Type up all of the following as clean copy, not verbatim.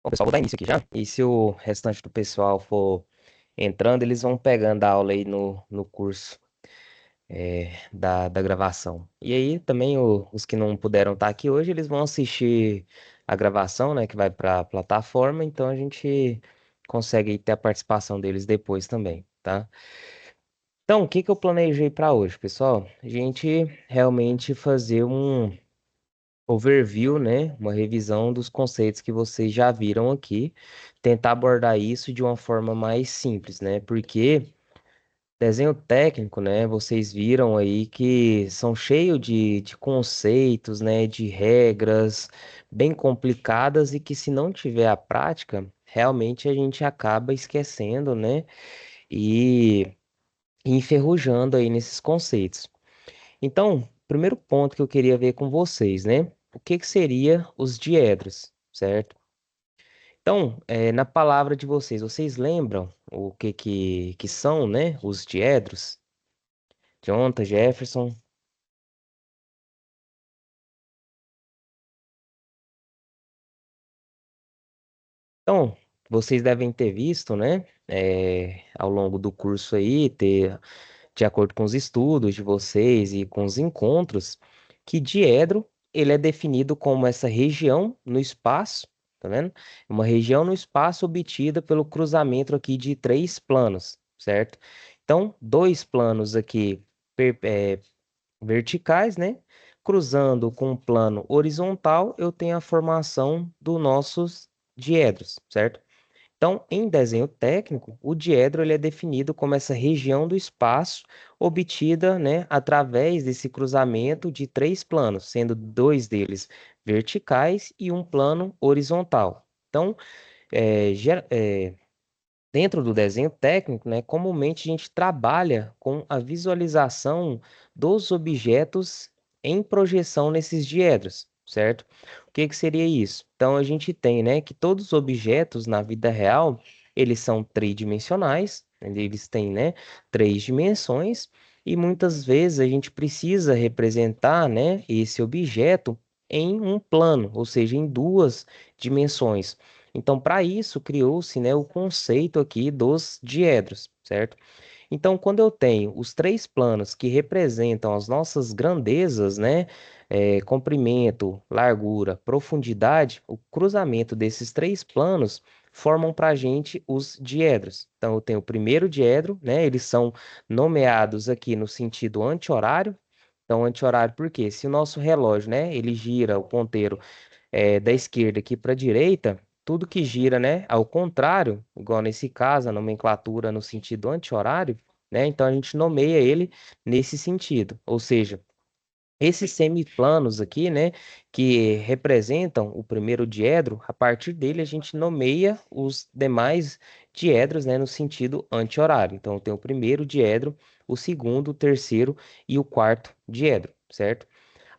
Bom, pessoal, vou dar início aqui já. E se o restante do pessoal for entrando, eles vão pegando a aula aí no curso da gravação. E aí também os que não puderam estar aqui hoje, eles vão assistir a gravação, né, que vai para a plataforma, então a gente consegue aí ter a participação deles depois também, tá? Então, o que que eu planejei para hoje, pessoal? A gente realmente fazer um overview, né? Uma revisão dos conceitos que vocês já viram aqui, tentar abordar isso de uma forma mais simples, né? Porque desenho técnico, né? Vocês viram aí que são cheios de conceitos, né? De regras bem complicadas e que se não tiver a prática, realmente a gente acaba esquecendo, né? E enferrujando aí nesses conceitos. Então, primeiro ponto que eu queria ver com vocês, né? O que que seria os diedros, certo? Então, na palavra de vocês, vocês lembram o que são, né? Os diedros? Jonathan, Jefferson. Então, vocês devem ter visto, né? Ao longo do curso aí, de acordo com os estudos de vocês e com os encontros, que diedro ele é definido como essa região no espaço, tá vendo? Uma região no espaço obtida pelo cruzamento aqui de três planos, certo? Então, dois planos aqui verticais, né? Cruzando com um plano horizontal, eu tenho a formação dos nossos diedros, certo? Então, em desenho técnico, o diedro ele é definido como essa região do espaço obtida, né, através desse cruzamento de três planos, sendo dois deles verticais e um plano horizontal. Então, dentro do desenho técnico, né, comumente a gente trabalha com a visualização dos objetos em projeção nesses diedros, certo? O que que seria isso? Então a gente tem, né, que todos os objetos na vida real, eles são tridimensionais, eles têm, né, três dimensões e muitas vezes a gente precisa representar, né, esse objeto em um plano, ou seja, em duas dimensões. Então, para isso, criou-se, né, o conceito aqui dos diedros, certo? Então, quando eu tenho os três planos que representam as nossas grandezas, né, comprimento, largura, profundidade, o cruzamento desses três planos formam para a gente os diedros. Então, eu tenho o primeiro diedro, né, eles são nomeados aqui no sentido anti-horário. Então, anti-horário porque se o nosso relógio, né, ele gira o ponteiro da esquerda aqui para a direita, tudo que gira, né, ao contrário, igual nesse caso, a nomenclatura no sentido anti-horário, né, então a gente nomeia ele nesse sentido, ou seja, esses semiplanos aqui, né, que representam o primeiro diedro, a partir dele a gente nomeia os demais diedros, né, no sentido anti-horário. Então tem o primeiro diedro, o segundo, o terceiro e o quarto diedro, certo?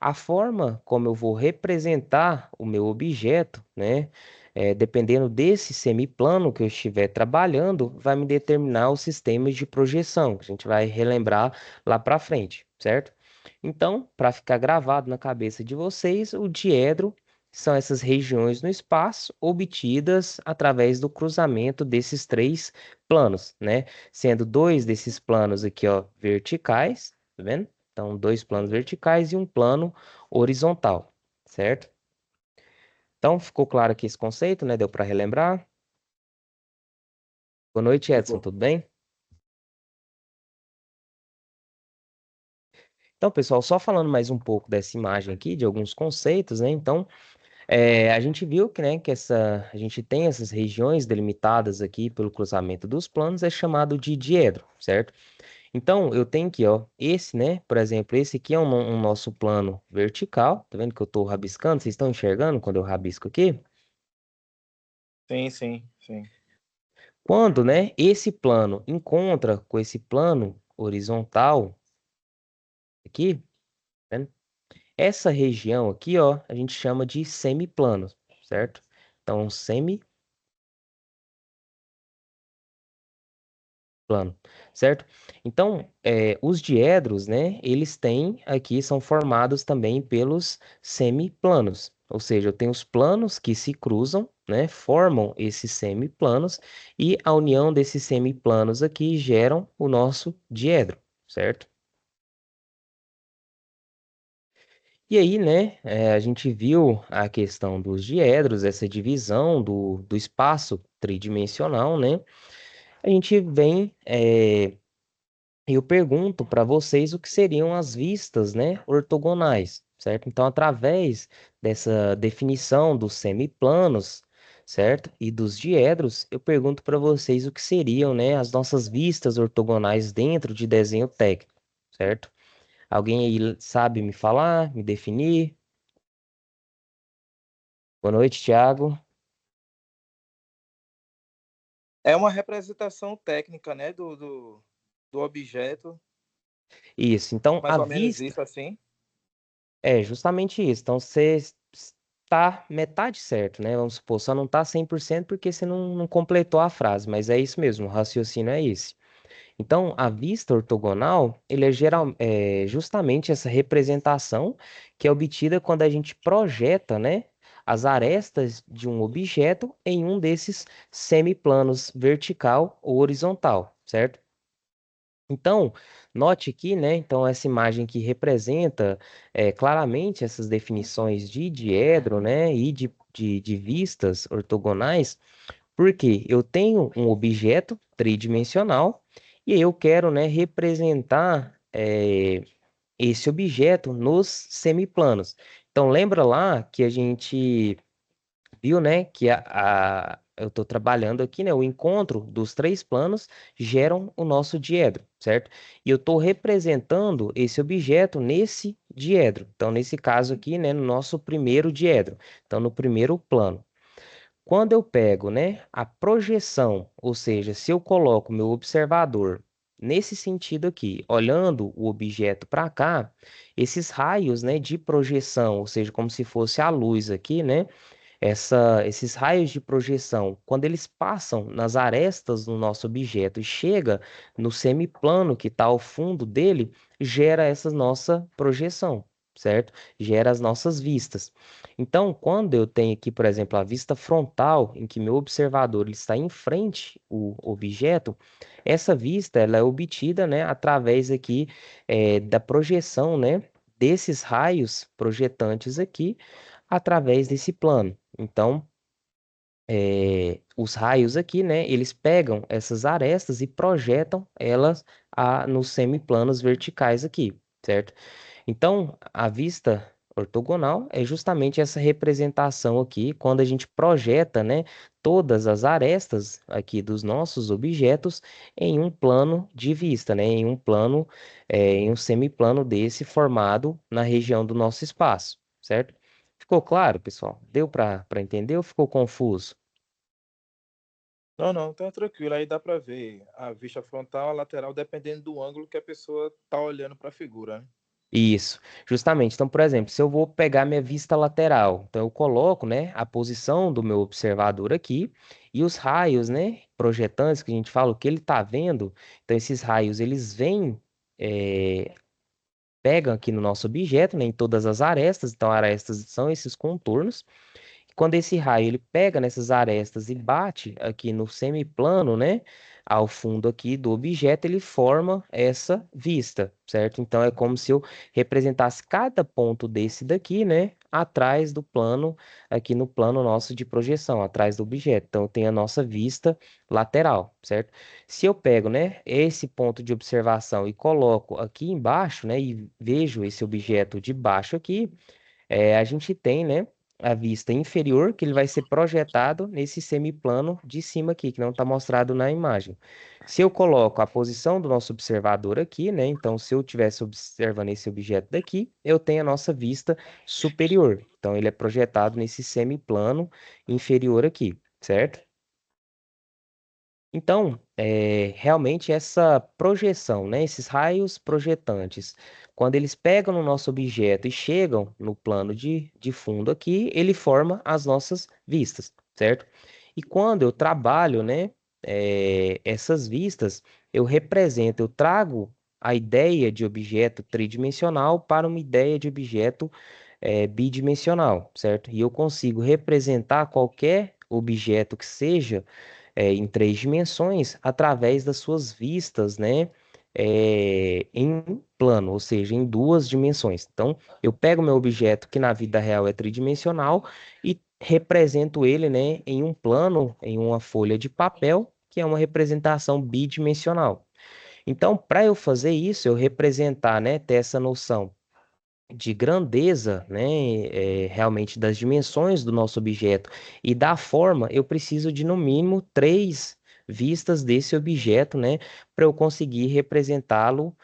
A forma como eu vou representar o meu objeto, né, dependendo desse semiplano que eu estiver trabalhando, vai me determinar os sistemas de projeção, que a gente vai relembrar lá para frente, certo? Então, para ficar gravado na cabeça de vocês, o diedro são essas regiões no espaço obtidas através do cruzamento desses três planos, né? Sendo dois desses planos aqui, ó, verticais, tá vendo? Então, dois planos verticais e um plano horizontal, certo? Então, ficou claro aqui esse conceito, né? Deu para relembrar? Boa noite, Edson, Ficou. tudo bem? Então, pessoal, só falando mais um pouco dessa imagem aqui, de alguns conceitos, né? Então, a gente viu que, né, a gente tem essas regiões delimitadas aqui pelo cruzamento dos planos, é chamado de diedro, certo? Então, eu tenho aqui, ó, esse, né, por exemplo, esse aqui é um nosso plano vertical, tá vendo que eu estou rabiscando? Vocês estão enxergando quando eu rabisco aqui? Sim, sim, sim. Quando, né, esse plano encontra com esse plano horizontal aqui, tá vendo? Essa região aqui, ó, a gente chama de semiplano, certo? Então, semiplano, certo? Então, os diedros, né, eles têm aqui, são formados também pelos semiplanos. Ou seja, eu tenho os planos que se cruzam, né, formam esses semiplanos e a união desses semiplanos aqui geram o nosso diedro, certo? E aí, né, a gente viu a questão dos diedros, essa divisão do espaço tridimensional, né? A gente vem, eu pergunto para vocês o que seriam as vistas, né, ortogonais, certo? Então, através dessa definição dos semiplanos, certo? E dos diedros, eu pergunto para vocês o que seriam, né, as nossas vistas ortogonais dentro de desenho técnico, certo? Alguém aí sabe me falar, me definir? Boa noite, Thiago. É uma representação técnica, né, do objeto, Isso, então a mais ou menos vista isso assim. é justamente isso. Então você está metade certo, né? Vamos supor, só não está 100% porque você não completou a frase, mas é isso mesmo, o raciocínio é esse. Então, a vista ortogonal, ele é, justamente essa representação que é obtida quando a gente projeta, né, as arestas de um objeto em um desses semiplanos vertical ou horizontal, certo? Então, note aqui, né? Então, essa imagem que representa claramente essas definições de diedro, né? E de vistas ortogonais, porque eu tenho um objeto tridimensional e eu quero, né, representar esse objeto nos semiplanos. Então, lembra lá que a gente viu, né, que eu estou trabalhando aqui, né, o encontro dos três planos geram o nosso diedro, certo? E eu estou representando esse objeto nesse diedro. Então, nesse caso aqui, né, no nosso primeiro diedro. Então, no primeiro plano. Quando eu pego, né, a projeção, ou seja, se eu coloco meu observador nesse sentido aqui, olhando o objeto para cá, esses raios, né, de projeção, ou seja, como se fosse a luz aqui, né, esses raios de projeção, quando eles passam nas arestas do nosso objeto e chega no semiplano que está ao fundo dele, gera essa nossa projeção, certo? Gera as nossas vistas. Então, quando eu tenho aqui, por exemplo, a vista frontal, em que meu observador ele está em frente ao objeto, essa vista ela é obtida, né, através aqui da projeção, né, desses raios projetantes aqui através desse plano. Então, os raios aqui, né, eles pegam essas arestas e projetam elas nos semiplanos verticais aqui, certo? Então, a vista ortogonal é justamente essa representação aqui, quando a gente projeta, né, todas as arestas aqui dos nossos objetos em um plano de vista, né, em um plano, em um semiplano desse formado na região do nosso espaço, certo? Ficou claro, pessoal? Deu para entender ou ficou confuso? Não, não, tá tranquilo. Aí dá para ver a vista frontal, a lateral, dependendo do ângulo que a pessoa tá olhando para a figura, né? Isso, justamente. Então, por exemplo, se eu vou pegar minha vista lateral, então eu coloco, né, a posição do meu observador aqui e os raios, né, projetantes que a gente fala o que ele está vendo. Então, esses raios eles vêm, pegam aqui no nosso objeto, né, em todas as arestas. Então, arestas são esses contornos. Quando esse raio ele pega nessas arestas e bate aqui no semiplano, né, ao fundo aqui do objeto, ele forma essa vista, certo? Então é como se eu representasse cada ponto desse daqui, né, atrás do plano, aqui no plano nosso de projeção, atrás do objeto. Então tem a nossa vista lateral, certo? Se eu pego, né, esse ponto de observação e coloco aqui embaixo, né, e vejo esse objeto de baixo aqui, a gente tem, né, a vista inferior, que ele vai ser projetado nesse semiplano de cima aqui, que não está mostrado na imagem. Se eu coloco a posição do nosso observador aqui, né, então se eu estivesse observando esse objeto daqui, eu tenho a nossa vista superior. Então ele é projetado nesse semiplano inferior aqui, certo? Então, realmente essa projeção, né, esses raios projetantes, quando eles pegam no nosso objeto e chegam no plano de fundo aqui, ele forma as nossas vistas, certo? E quando eu trabalho, né, essas vistas, eu represento, eu trago a ideia de objeto tridimensional para uma ideia de objeto bidimensional, certo? E eu consigo representar qualquer objeto que seja em três dimensões através das suas vistas, né? Em plano, ou seja, em duas dimensões. Então, eu pego meu objeto que na vida real é tridimensional e represento ele, né, em um plano, em uma folha de papel, que é uma representação bidimensional. Então, para eu fazer isso, eu representar, né, ter essa noção de grandeza, né, realmente das dimensões do nosso objeto e da forma, eu preciso de no mínimo três vistas desse objeto, né, para eu conseguir representá-lo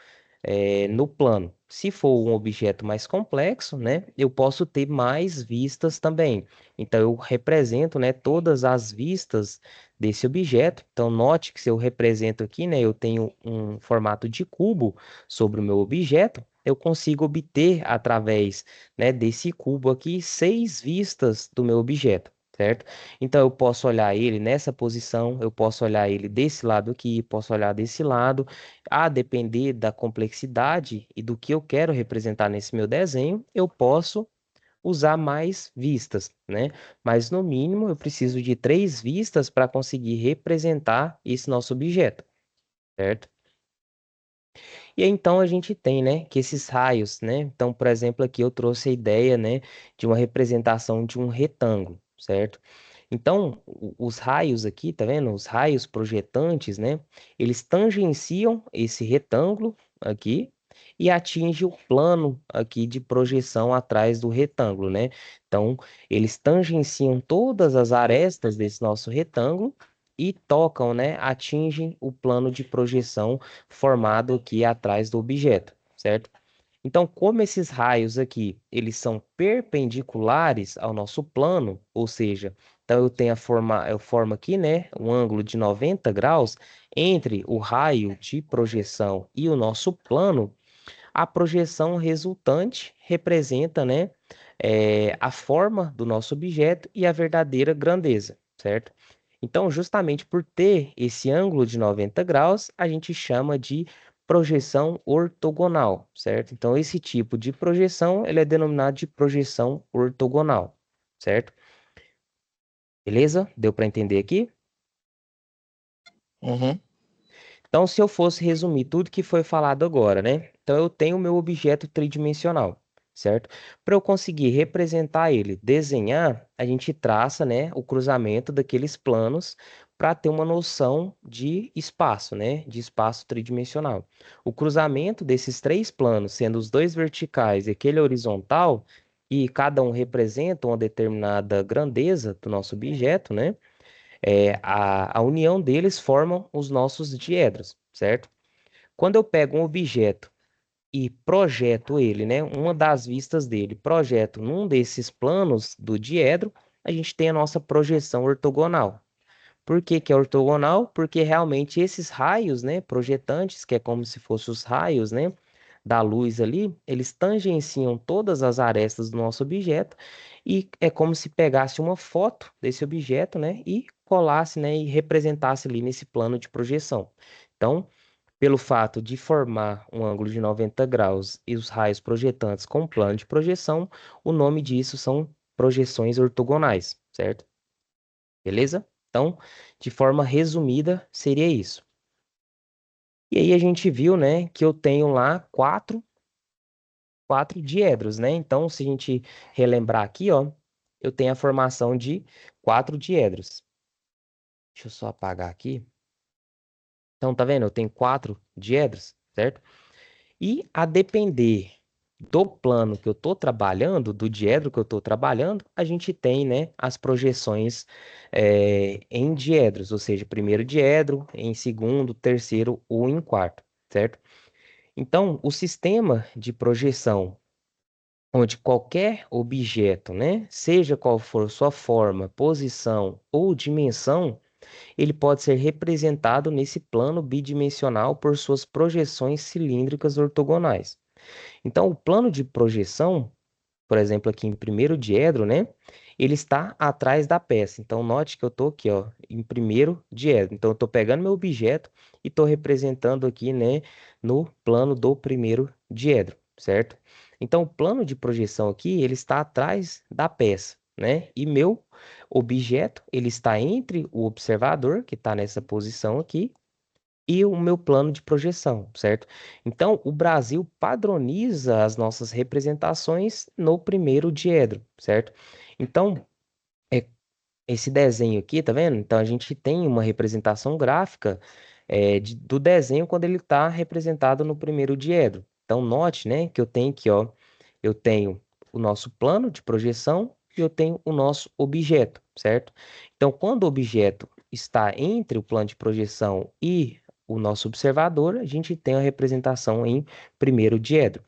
no plano. Se for um objeto mais complexo, né, eu posso ter mais vistas também. Então, eu represento, né, todas as vistas desse objeto. Então, note que se eu represento aqui, né, eu tenho um formato de cubo sobre o meu objeto, eu consigo obter, através, né, desse cubo aqui, seis vistas do meu objeto. Certo? Então eu posso olhar ele nessa posição, eu posso olhar ele desse lado aqui, posso olhar desse lado, a depender da complexidade e do que eu quero representar nesse meu desenho, eu posso usar mais vistas, né? Mas no mínimo eu preciso de três vistas para conseguir representar esse nosso objeto, certo? E aí, então a gente tem, né, que esses raios, né? Então, por exemplo, aqui eu trouxe a ideia, né, de uma representação de um retângulo, certo? Então, os raios aqui, tá vendo? Os raios projetantes, né? Eles tangenciam esse retângulo aqui e atingem o plano aqui de projeção atrás do retângulo, né? Então, eles tangenciam todas as arestas desse nosso retângulo e tocam, né? Atingem o plano de projeção formado aqui atrás do objeto, certo? Então, como esses raios aqui, eles são perpendiculares ao nosso plano, ou seja, então eu tenho eu formo aqui, né, um ângulo de 90 graus entre o raio de projeção e o nosso plano, a projeção resultante representa, né, a forma do nosso objeto e a verdadeira grandeza, certo? Então, justamente por ter esse ângulo de 90 graus, a gente chama de projeção ortogonal, certo? Então, esse tipo de projeção, ele é denominado de projeção ortogonal, certo? Beleza? Deu para entender aqui? Uhum. Então, se eu fosse resumir tudo que foi falado agora, né? Então, eu tenho o meu objeto tridimensional, certo? Para eu conseguir representar ele, desenhar, a gente traça, né, o cruzamento daqueles planos para ter uma noção de espaço, né? De espaço tridimensional. O cruzamento desses três planos, sendo os dois verticais e aquele horizontal, e cada um representa uma determinada grandeza do nosso objeto, né? A união deles formam os nossos diedros, certo? Quando eu pego um objeto e projeto ele, né, uma das vistas dele, projeto num desses planos do diedro, a gente tem a nossa projeção ortogonal. Por que que é ortogonal? Porque realmente esses raios, né, projetantes, que é como se fossem os raios, né, da luz ali, eles tangenciam todas as arestas do nosso objeto e é como se pegasse uma foto desse objeto, né, e colasse, né, e representasse ali nesse plano de projeção. Então, pelo fato de formar um ângulo de 90 graus e os raios projetantes com plano de projeção, o nome disso são projeções ortogonais, certo? Beleza? Então, de forma resumida, seria isso. E aí a gente viu, né, que eu tenho lá quatro diedros, né? Então, se a gente relembrar aqui, ó, eu tenho a formação de quatro diedros. Deixa eu só apagar aqui. Então, tá vendo? Eu tenho quatro diedros, certo? E a depender do plano que eu estou trabalhando, do diedro que eu estou trabalhando, a gente tem, né, as projeções em diedros, ou seja, primeiro diedro, em segundo, terceiro ou em quarto, certo? Então, o sistema de projeção, onde qualquer objeto, né, seja qual for sua forma, posição ou dimensão, ele pode ser representado nesse plano bidimensional por suas projeções cilíndricas ortogonais. Então, o plano de projeção, por exemplo, aqui em primeiro diedro, né? Ele está atrás da peça. Então, note que eu estou aqui, ó, em primeiro diedro. Então, eu estou pegando meu objeto e estou representando aqui, né, no plano do primeiro diedro, certo? Então, o plano de projeção aqui, ele está atrás da peça, né? E meu objeto, ele está entre o observador, que está nessa posição aqui, e o meu plano de projeção, certo? Então, o Brasil padroniza as nossas representações no primeiro diedro, certo? Então, é esse desenho aqui, tá vendo? Então, a gente tem uma representação gráfica do desenho quando ele está representado no primeiro diedro. Então, note, né, que eu tenho aqui, ó, eu tenho o nosso plano de projeção e eu tenho o nosso objeto, certo? Então, quando o objeto está entre o plano de projeção e o nosso observador, a gente tem a representação em primeiro diedro.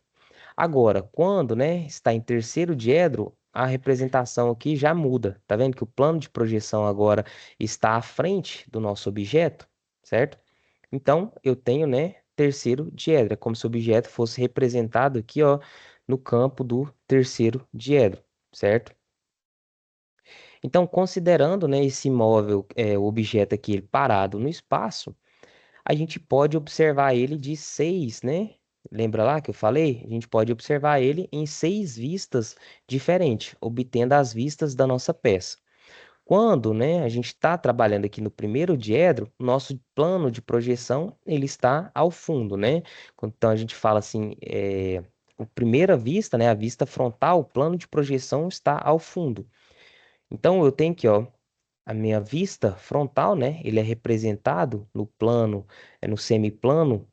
Agora, quando, né, está em terceiro diedro, a representação aqui já muda. Tá vendo que o plano de projeção agora está à frente do nosso objeto, certo? Então, eu tenho, né, terceiro diedro. É como se o objeto fosse representado aqui, ó, no campo do terceiro diedro, certo? Então, considerando, né, esse móvel, o objeto aqui ele parado no espaço, a gente pode observar ele de seis, né? Lembra lá que eu falei? A gente pode observar ele em seis vistas diferentes, obtendo as vistas da nossa peça. Quando, né, a gente está trabalhando aqui no primeiro diedro, o nosso plano de projeção ele está ao fundo, né? Então a gente fala assim, a primeira vista, né, a vista frontal, o plano de projeção está ao fundo. Então eu tenho aqui, ó, a minha vista frontal, né? Ele é representado no plano, no semiplano,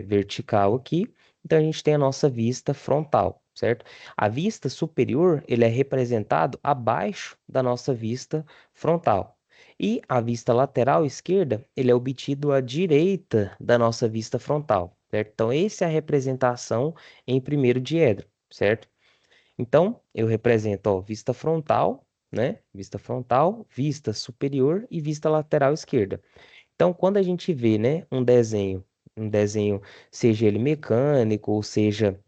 vertical aqui. Então a gente tem a nossa vista frontal, certo? A vista superior, ele é representado abaixo da nossa vista frontal. E a vista lateral esquerda, ele é obtido à direita da nossa vista frontal, certo? Então essa é a representação em primeiro diedro, certo? Então, eu represento, ó, vista frontal, né? Vista frontal, vista superior e vista lateral esquerda. Então, quando a gente vê, né, um desenho, seja ele mecânico ou seja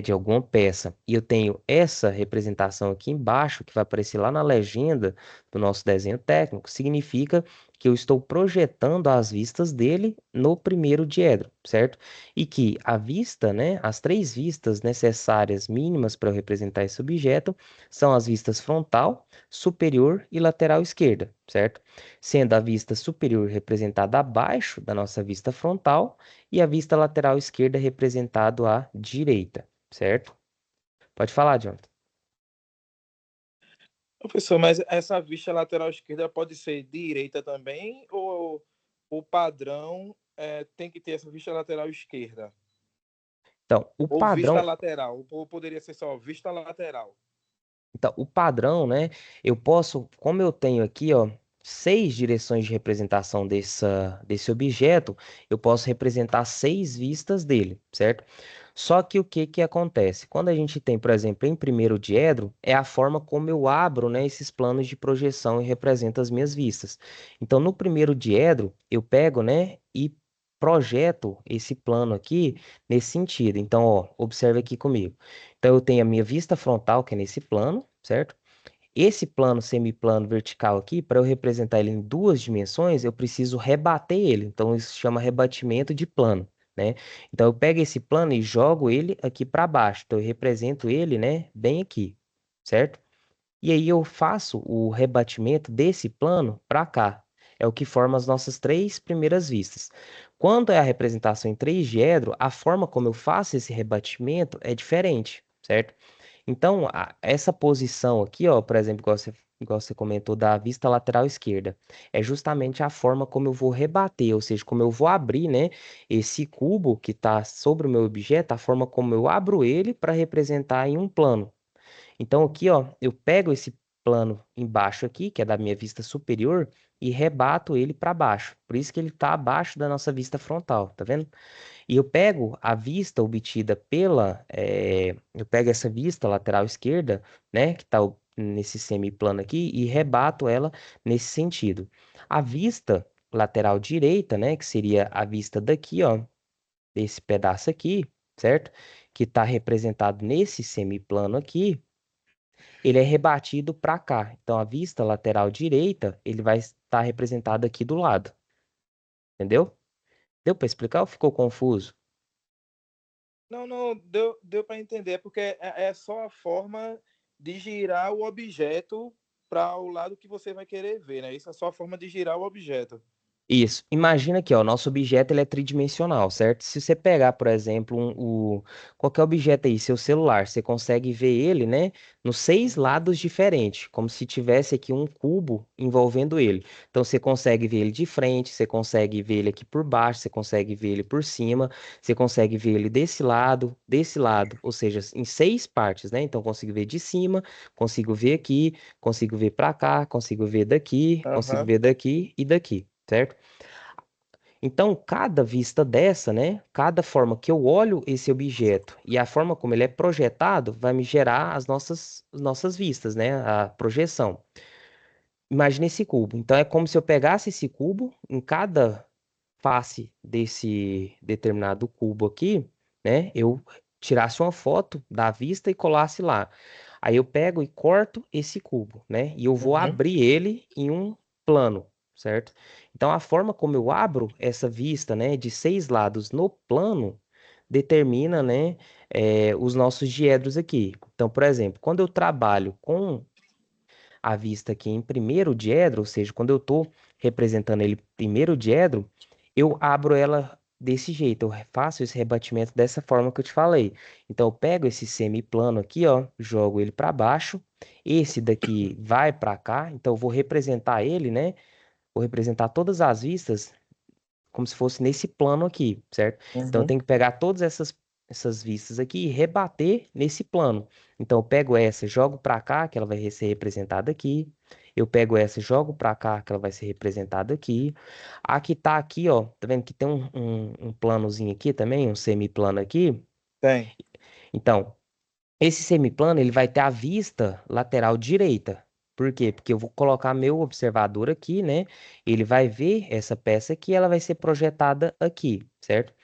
de alguma peça, e eu tenho essa representação aqui embaixo, que vai aparecer lá na legenda do nosso desenho técnico, significa que eu estou projetando as vistas dele no primeiro diedro, certo? E que a vista, né, as três vistas necessárias mínimas para eu representar esse objeto são as vistas frontal, superior e lateral esquerda, certo? Sendo a vista superior representada abaixo da nossa vista frontal e a vista lateral esquerda representado à direita, certo? Pode falar, Jonathan. Professor, mas essa vista lateral esquerda pode ser direita também ou o padrão tem que ter essa vista lateral esquerda? Então, o Ou vista padrão, lateral? Ou poderia ser só vista lateral? o padrão, né? Eu posso, como eu tenho aqui, ó, seis direções de representação desse objeto, eu posso representar seis vistas dele, certo? Só que o que que acontece? Quando a gente tem, por exemplo, em primeiro diedro, é a forma como eu abro, né, esses planos de projeção e represento as minhas vistas. Então, no primeiro diedro, eu pego, né, e projeto esse plano aqui nesse sentido. Então, ó, observe aqui comigo. Então, eu tenho a minha vista frontal, que é nesse plano, certo? Esse plano semiplano vertical aqui, para eu representar ele em duas dimensões, eu preciso rebater ele. Então, isso se chama rebatimento de plano, né? Então, eu pego esse plano e jogo ele aqui para baixo. Então, eu represento ele, né, bem aqui, certo? E aí eu faço o rebatimento desse plano para cá. É o que forma as nossas três primeiras vistas. Quando é a representação em triedro, a forma como eu faço esse rebatimento é diferente, certo? Então, essa posição aqui, ó, por exemplo, igual você comentou da vista lateral esquerda, é justamente a forma como eu vou rebater, ou seja, como eu vou abrir, né, esse cubo que está sobre o meu objeto, a forma como eu abro ele para representar em um plano. Então aqui, ó, eu pego esse plano embaixo aqui, que é da minha vista superior, e rebato ele para baixo. Por isso que ele está abaixo da nossa vista frontal, tá vendo? E eu pego a vista obtida eu pego essa vista lateral esquerda, né, que está nesse semiplano aqui, e rebato ela nesse sentido. A vista lateral direita, né, que seria a vista daqui, ó, desse pedaço aqui, certo? Que está representado nesse semiplano aqui, ele é rebatido para cá. Então, a vista lateral direita, ele vai estar representado aqui do lado. Entendeu? Deu para explicar ou ficou confuso? Não, não, deu para entender, porque é só a forma de girar o objeto para o lado que você vai querer ver, né? Isso é só a forma de girar o objeto. Isso. Imagina que, ó, o nosso objeto ele é tridimensional, certo? Se você pegar, por exemplo, qualquer objeto aí, seu celular, você consegue ver ele, né, nos seis Uhum. lados diferentes, como se tivesse aqui um cubo envolvendo ele. Então você consegue ver ele de frente, você consegue ver ele aqui por baixo, você consegue ver ele por cima, você consegue ver ele desse lado, ou seja, em seis partes, né? Então consigo ver de cima, consigo ver aqui, consigo ver para cá, consigo ver daqui, consigo Aham. ver daqui e daqui, certo? Então, cada vista dessa, né, cada forma que eu olho esse objeto e a forma como ele é projetado vai me gerar as nossas vistas, né, a projeção. Imagine esse cubo. Então, é como se eu pegasse esse cubo em cada face desse determinado cubo aqui, né, eu tirasse uma foto da vista e colasse lá. Aí eu pego e corto esse cubo, né, e eu vou Uhum. abrir ele em um plano, certo? Então, a forma como eu abro essa vista, né, de seis lados no plano, determina, né, os nossos diedros aqui. Então, por exemplo, quando eu trabalho com a vista aqui em primeiro diedro, ou seja, quando eu estou representando ele primeiro diedro, eu abro ela desse jeito, eu faço esse rebatimento dessa forma que eu te falei. Então, eu pego esse semiplano aqui, ó, jogo ele para baixo, esse daqui vai para cá, então eu vou representar ele, né? Vou representar todas as vistas como se fosse nesse plano aqui, certo? Então eu Uhum. tenho que pegar todas essas vistas aqui e rebater nesse plano. Então eu pego essa, jogo para cá, que ela vai ser representada aqui. Eu pego essa, jogo para cá, que ela vai ser representada aqui. A que tá aqui, ó, tá vendo que tem um planozinho aqui também, um semiplano aqui? Tem. Então, esse semiplano, ele vai ter a vista lateral direita. Por quê? Porque eu vou colocar meu observador aqui, né? Ele vai ver essa peça aqui, ela vai ser projetada aqui, certo?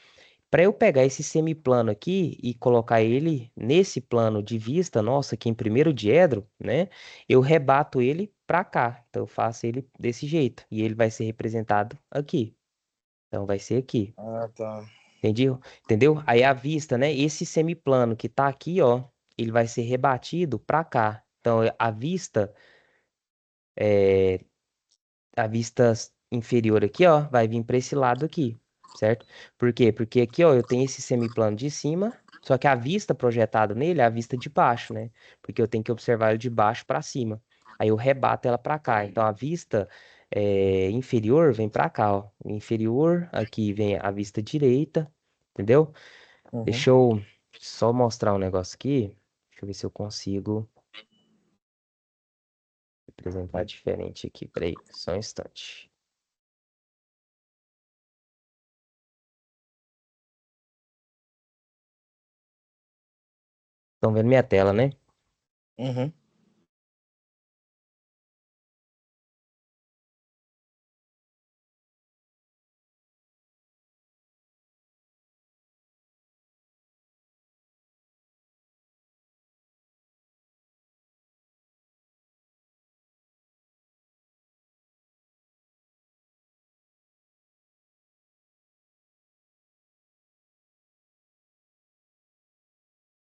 Para eu pegar esse semiplano aqui e colocar ele nesse plano de vista, nossa, aqui em primeiro diedro, né? Eu rebato ele para cá. Então eu faço ele desse jeito e ele vai ser representado aqui. Então vai ser aqui. Ah, tá. Entendeu? Entendeu? Aí a vista, né? Esse semiplano que tá aqui, ó, ele vai ser rebatido para cá. Então é, a vista inferior aqui, ó, vai vir para esse lado aqui, certo? Por quê? Porque aqui, ó, eu tenho esse semiplano de cima, só que a vista projetada nele é a vista de baixo, né? Porque eu tenho que observar ele de baixo para cima. Aí eu rebato ela para cá. Então a vista inferior vem para cá, ó. Inferior, aqui vem a vista direita, entendeu? Uhum. Deixa eu só mostrar um negócio aqui. Deixa eu ver se eu consigo representar diferente aqui. Peraí, só um instante. Estão vendo minha tela, né? Uhum.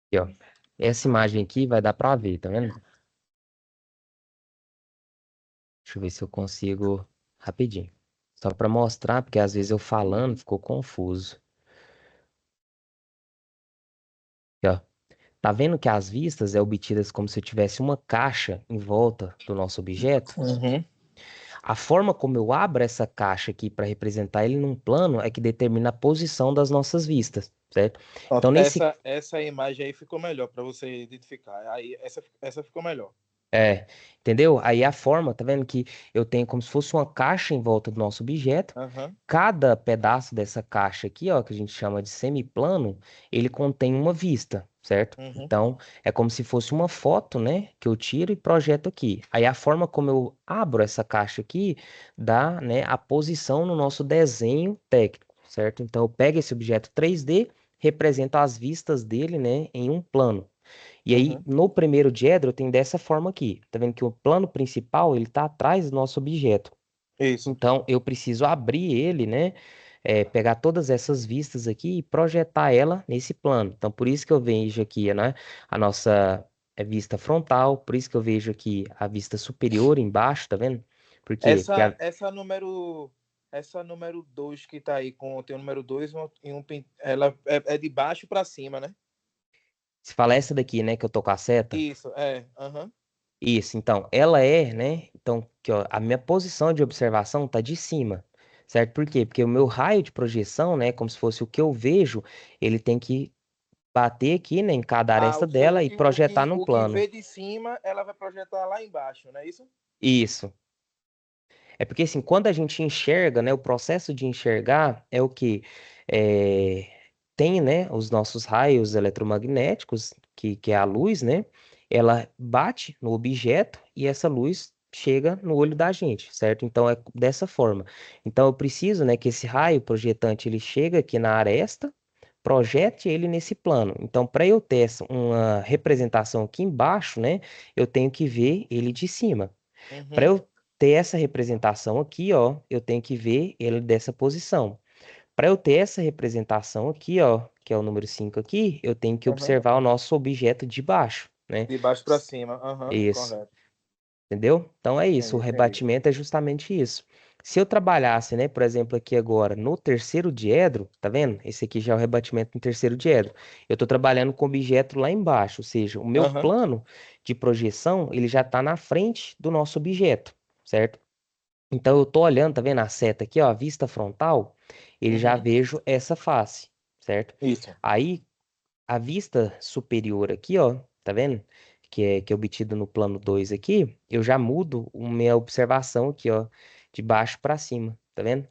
Aqui, ó. Essa imagem aqui vai dar pra ver, tá vendo? Deixa eu ver se eu consigo rapidinho. Só pra mostrar, porque às vezes eu falando ficou confuso. Aqui, ó. Tá vendo que as vistas é obtidas como se eu tivesse uma caixa em volta do nosso objeto? Uhum. A forma como eu abro essa caixa aqui para representar ele num plano é que determina a posição das nossas vistas, certo? Pronto. Então, nesse Essa imagem aí ficou melhor para você identificar. Aí essa ficou melhor. entendeu? Aí a forma, tá vendo que eu tenho como se fosse uma caixa em volta do nosso objeto. Aham. Cada pedaço dessa caixa aqui, ó, que a gente chama de semiplano, ele contém uma vista, certo? Uhum. Então, é como se fosse uma foto, né, que eu tiro e projeto aqui. Aí a forma como eu abro essa caixa aqui dá, né, a posição no nosso desenho técnico, certo? Então, eu pego esse objeto 3D, represento as vistas dele, né, em um plano. E aí, Uhum. no primeiro diedro, eu tenho dessa forma aqui. Tá vendo que o plano principal, ele tá atrás do nosso objeto. Isso. Então, eu preciso abrir ele, né? pegar todas essas vistas aqui e projetar ela nesse plano. Então, por isso que eu vejo aqui, né, a nossa vista frontal, por isso que eu vejo aqui a vista superior embaixo, tá vendo? Por quê? Porque Essa número 2 que tá aí, tem o número 2 e ela é de baixo para cima, né? se fala essa daqui, né, que eu tô com a seta. Isso, é. Aham. Isso, então, ela é, né? Então, que, ó, a minha posição de observação tá de cima, certo? Por quê? Porque o meu raio de projeção, né, como se fosse o que eu vejo, ele tem que bater aqui, né, em cada Ah, aresta ou seja, dela e projetar no o que plano. vê de cima, ela vai projetar lá embaixo, não é isso? Isso. É porque assim, quando a gente enxerga, né, o processo de enxergar é o que tem, né, os nossos raios eletromagnéticos, que é a luz, né? Ela bate no objeto e essa luz chega no olho da gente, certo? Então é dessa forma. Então eu preciso, né, que esse raio projetante ele chega aqui na aresta, projete ele nesse plano. Então, para eu ter uma representação aqui embaixo, né, eu tenho que ver ele de cima. Para Uhum, eu ter essa representação aqui, ó, eu tenho que ver ele dessa posição. Para eu ter essa representação aqui, ó, que é o número 5 aqui, eu tenho que aham. observar o nosso objeto de baixo, né? De baixo para cima, aham, Isso, correto. entendeu? Então é isso, o Entendi, entendi. rebatimento é justamente isso. Se eu trabalhasse, né, por exemplo, aqui agora no terceiro diedro, tá vendo? Esse aqui já é o rebatimento no terceiro diedro. Eu estou trabalhando com o objeto lá embaixo, ou seja, o meu Aham, plano de projeção, ele já está na frente do nosso objeto, certo? Então eu tô olhando, tá vendo a seta aqui, ó, a vista frontal, ele já uhum. vejo essa face, certo? Isso. Aí a vista superior aqui, ó, tá vendo? Que é obtido no plano 2 aqui, eu já mudo a minha observação aqui, ó, de baixo para cima, tá vendo?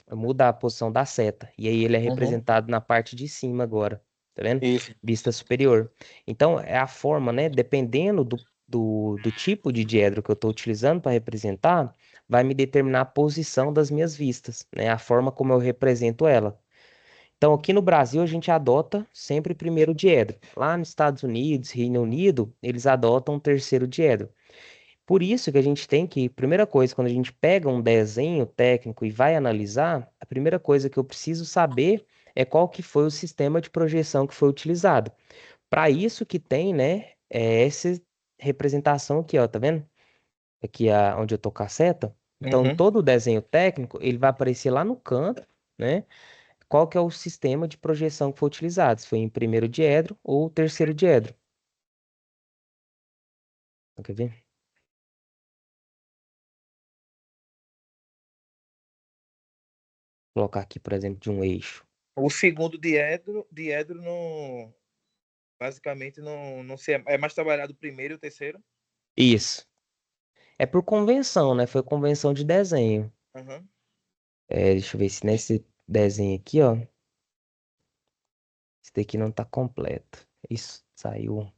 Eu mudo a posição da seta, e aí ele é Uhum. representado na parte de cima agora, tá vendo? Isso. Vista superior. Então, é a forma, né? Dependendo do tipo de diedro que eu estou utilizando para representar, vai me determinar a posição das minhas vistas, né? A forma como eu represento ela. Então, aqui no Brasil, a gente adota sempre primeiro diedro. Lá nos Estados Unidos, Reino Unido, eles adotam o terceiro diedro. Por isso que a gente tem que, primeira coisa, quando a gente pega um desenho técnico e vai analisar, a primeira coisa que eu preciso saber é qual que foi o sistema de projeção que foi utilizado. Para isso que tem, né, essa representação aqui, ó, tá vendo? Aqui onde eu tô com a seta. Então, Uhum. todo o desenho técnico, ele vai aparecer lá no canto, né? Qual que é o sistema de projeção que foi utilizado, se foi em primeiro diedro ou terceiro diedro. Quer ver? Vou colocar aqui, por exemplo, de um eixo. O segundo diedro não, basicamente não se é mais trabalhado o primeiro e o terceiro. Isso. É por convenção, né? Foi convenção de desenho. Uhum. Deixa eu ver se nesse desenho aqui, ó. Esse daqui não tá completo. Isso, saiu.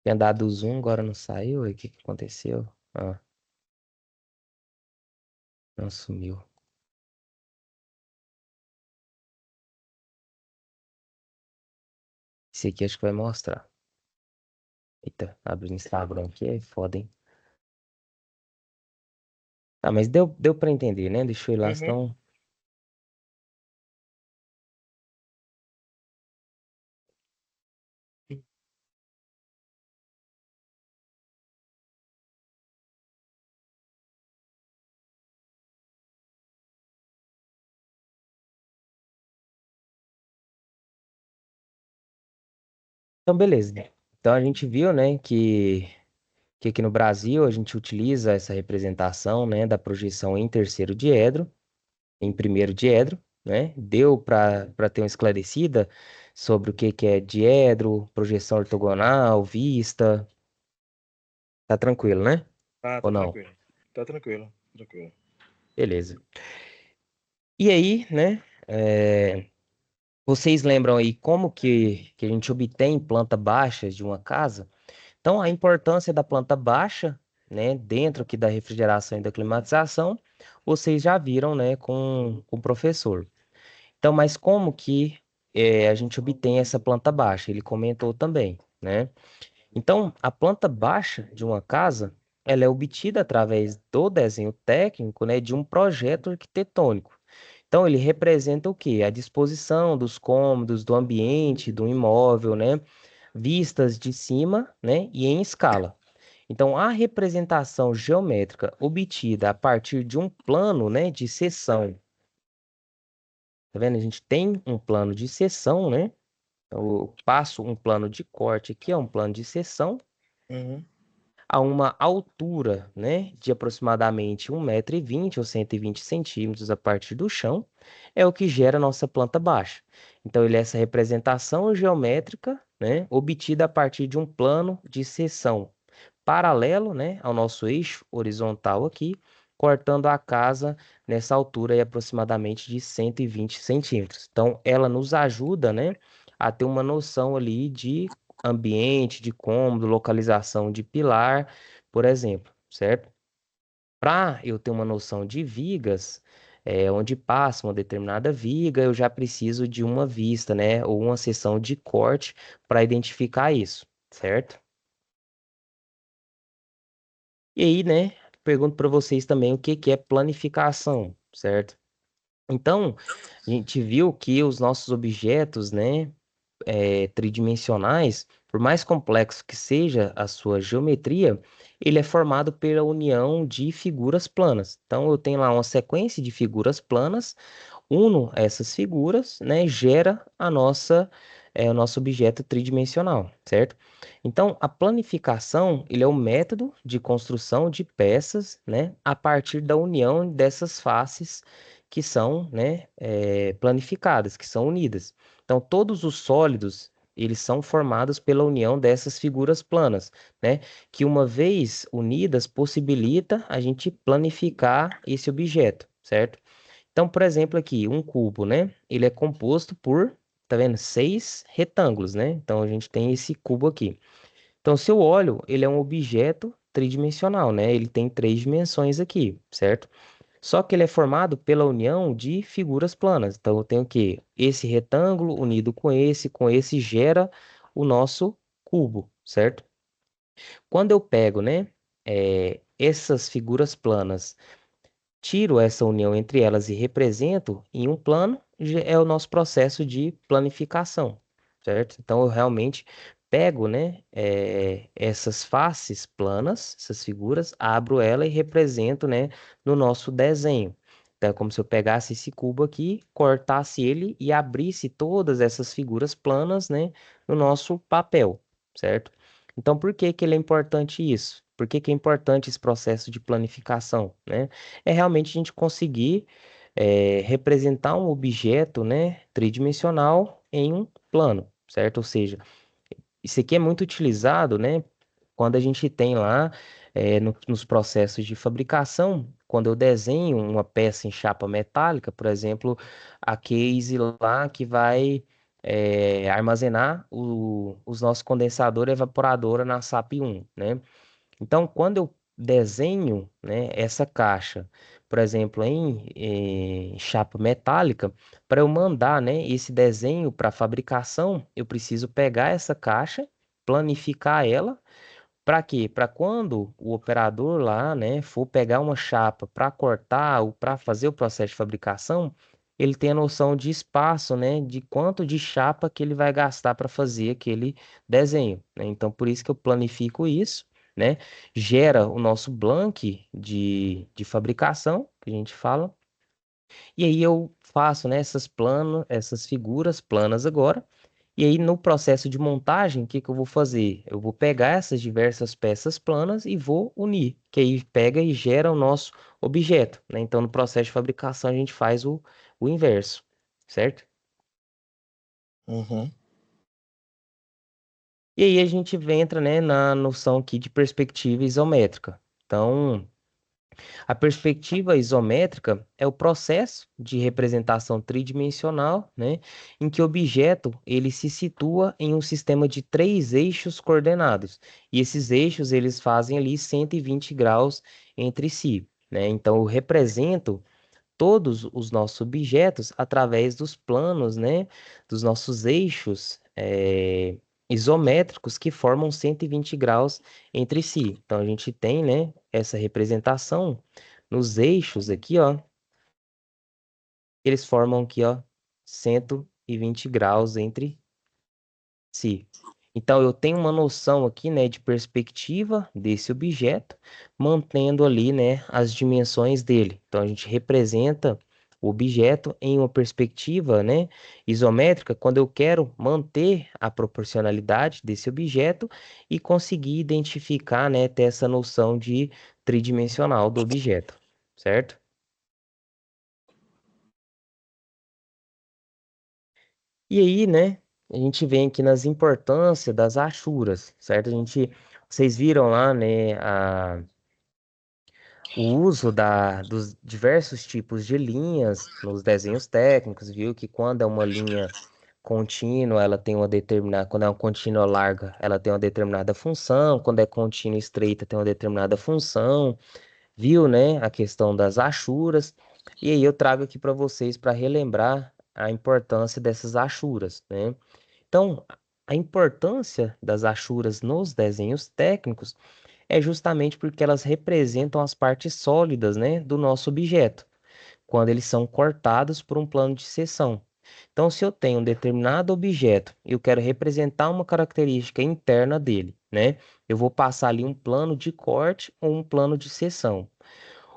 Tinha dado o zoom, agora não saiu. E o que que aconteceu? Ah, não sumiu. Esse aqui acho que vai mostrar. Eita, abre o Instagram aqui, é foda, hein? Ah, mas deu pra entender, né? Deixa eu ir lá, Uhum. senão. Então, beleza. Então a gente viu, né, que aqui no Brasil a gente utiliza essa representação, né, da projeção em terceiro diedro, em primeiro diedro, né? Deu para ter uma esclarecida sobre o que é diedro, projeção ortogonal, vista. Tá tranquilo, né? Ah, Ou tá não? tranquilo. Tá tranquilo, tranquilo. Beleza. E aí, né? Vocês lembram aí como que a gente obtém planta baixa de uma casa? Então, a importância da planta baixa, né, dentro aqui da refrigeração e da climatização, vocês já viram, né, com o professor. Então, mas como que a gente obtém essa planta baixa? Ele comentou também, né? Então, a planta baixa de uma casa, ela é obtida através do desenho técnico, né, de um projeto arquitetônico. Então, ele representa o quê? A disposição dos cômodos, do ambiente, do imóvel, né, vistas de cima, né, e em escala. Então, a representação geométrica obtida a partir de um plano, né, de seção. Tá vendo? A gente tem um plano de seção, né? Eu passo um plano de corte aqui, é um plano de seção, Uhum. a uma altura, né, de aproximadamente 1,20 m ou 120 centímetros a partir do chão, é o que gera a nossa planta baixa. Então, ele é essa representação geométrica, né, obtida a partir de um plano de seção paralelo, né, ao nosso eixo horizontal aqui, cortando a casa nessa altura aí, aproximadamente de 120 centímetros. Então, ela nos ajuda, né, a ter uma noção ali de ambiente, de cômodo, localização de pilar, por exemplo, certo? Para eu ter uma noção de vigas, onde passa uma determinada viga, eu já preciso de uma vista, né, ou uma seção de corte para identificar isso, certo? E aí, né, pergunto para vocês também o que que é planificação, certo? Então, a gente viu que os nossos objetos, né, tridimensionais, por mais complexo que seja a sua geometria, ele é formado pela união de figuras planas. Então, eu tenho lá uma sequência de figuras planas, uno essas figuras, né, gera o nosso objeto tridimensional, certo? Então, a planificação, ele é o método de construção de peças, né, a partir da união dessas faces que são, né, planificadas, que são unidas. Então, todos os sólidos, eles são formados pela união dessas figuras planas, né, que uma vez unidas possibilita a gente planificar esse objeto, certo? Então, por exemplo, aqui, um cubo, né? Ele é composto por, tá vendo? 6 retângulos, né? Então, a gente tem esse cubo aqui. Então, se eu olho, ele é um objeto tridimensional, né? Ele tem 3 dimensões aqui, certo? Só que ele é formado pela união de figuras planas. Então, eu tenho que esse retângulo unido com esse gera o nosso cubo, certo? Quando eu pego, né, essas figuras planas, tiro essa união entre elas e represento em um plano, é o nosso processo de planificação, certo? Então eu realmente pego, né, essas faces planas, essas figuras, abro ela e represento, né, no nosso desenho. Então é como se eu pegasse esse cubo aqui, cortasse ele e abrisse todas essas figuras planas, né, no nosso papel, certo? Então por que que ele é importante isso? Por que que é importante esse processo de planificação, né? É realmente a gente conseguir representar um objeto, né, tridimensional em um plano, certo? Ou seja, isso aqui é muito utilizado, né, quando a gente tem lá nos processos de fabricação, quando eu desenho uma peça em chapa metálica, por exemplo, a case lá que vai armazenar os nossos condensador e evaporadora na SAP 1, né? Então, quando eu desenho, né, essa caixa, por exemplo, em chapa metálica, para eu mandar, né, esse desenho para fabricação, eu preciso pegar essa caixa, planificar ela. Para quê? Para quando o operador lá, né, for pegar uma chapa para cortar ou para fazer o processo de fabricação, ele tem a noção de espaço, né, de quanto de chapa que ele vai gastar para fazer aquele desenho, né? Então, por isso que eu planifico isso, né? Gera o nosso blank de fabricação, que a gente fala, e aí eu faço, né, essas figuras planas agora. E aí, no processo de montagem, o que que eu vou fazer? Eu vou pegar essas diversas peças planas e vou unir, que aí pega e gera o nosso objeto, né? Então, no processo de fabricação, a gente faz o inverso, certo? Uhum. E aí a gente entra, né, na noção aqui de perspectiva isométrica. Então, a perspectiva isométrica é o processo de representação tridimensional, né, em que o objeto ele se situa em um sistema de 3 eixos coordenados. E esses eixos eles fazem ali 120 graus entre si, né? Então eu represento todos os nossos objetos através dos planos, né, dos nossos eixos, isométricos que formam 120 graus entre si. Então a gente tem, né, essa representação nos eixos aqui, ó, eles formam aqui, ó, 120 graus entre si. Então eu tenho uma noção aqui, né, de perspectiva desse objeto, mantendo ali, né, as dimensões dele. Então a gente representa o objeto em uma perspectiva, né, isométrica, quando eu quero manter a proporcionalidade desse objeto e conseguir identificar, né, ter essa noção de tridimensional do objeto, certo? E aí, né, a gente vem aqui nas importâncias das achuras, certo? Vocês viram lá, né, o uso dos diversos tipos de linhas nos desenhos técnicos, viu? Que quando é uma linha contínua, ela tem uma determinada, quando é uma contínua larga, ela tem uma determinada função, quando é contínua estreita, tem uma determinada função, viu, né, a questão das achuras. E aí eu trago aqui para vocês para relembrar a importância dessas achuras, né? Então, a importância das achuras nos desenhos técnicos é justamente porque elas representam as partes sólidas, né, do nosso objeto, quando eles são cortados por um plano de seção. Então, se eu tenho um determinado objeto e eu quero representar uma característica interna dele, né, eu vou passar ali um plano de corte ou um plano de seção.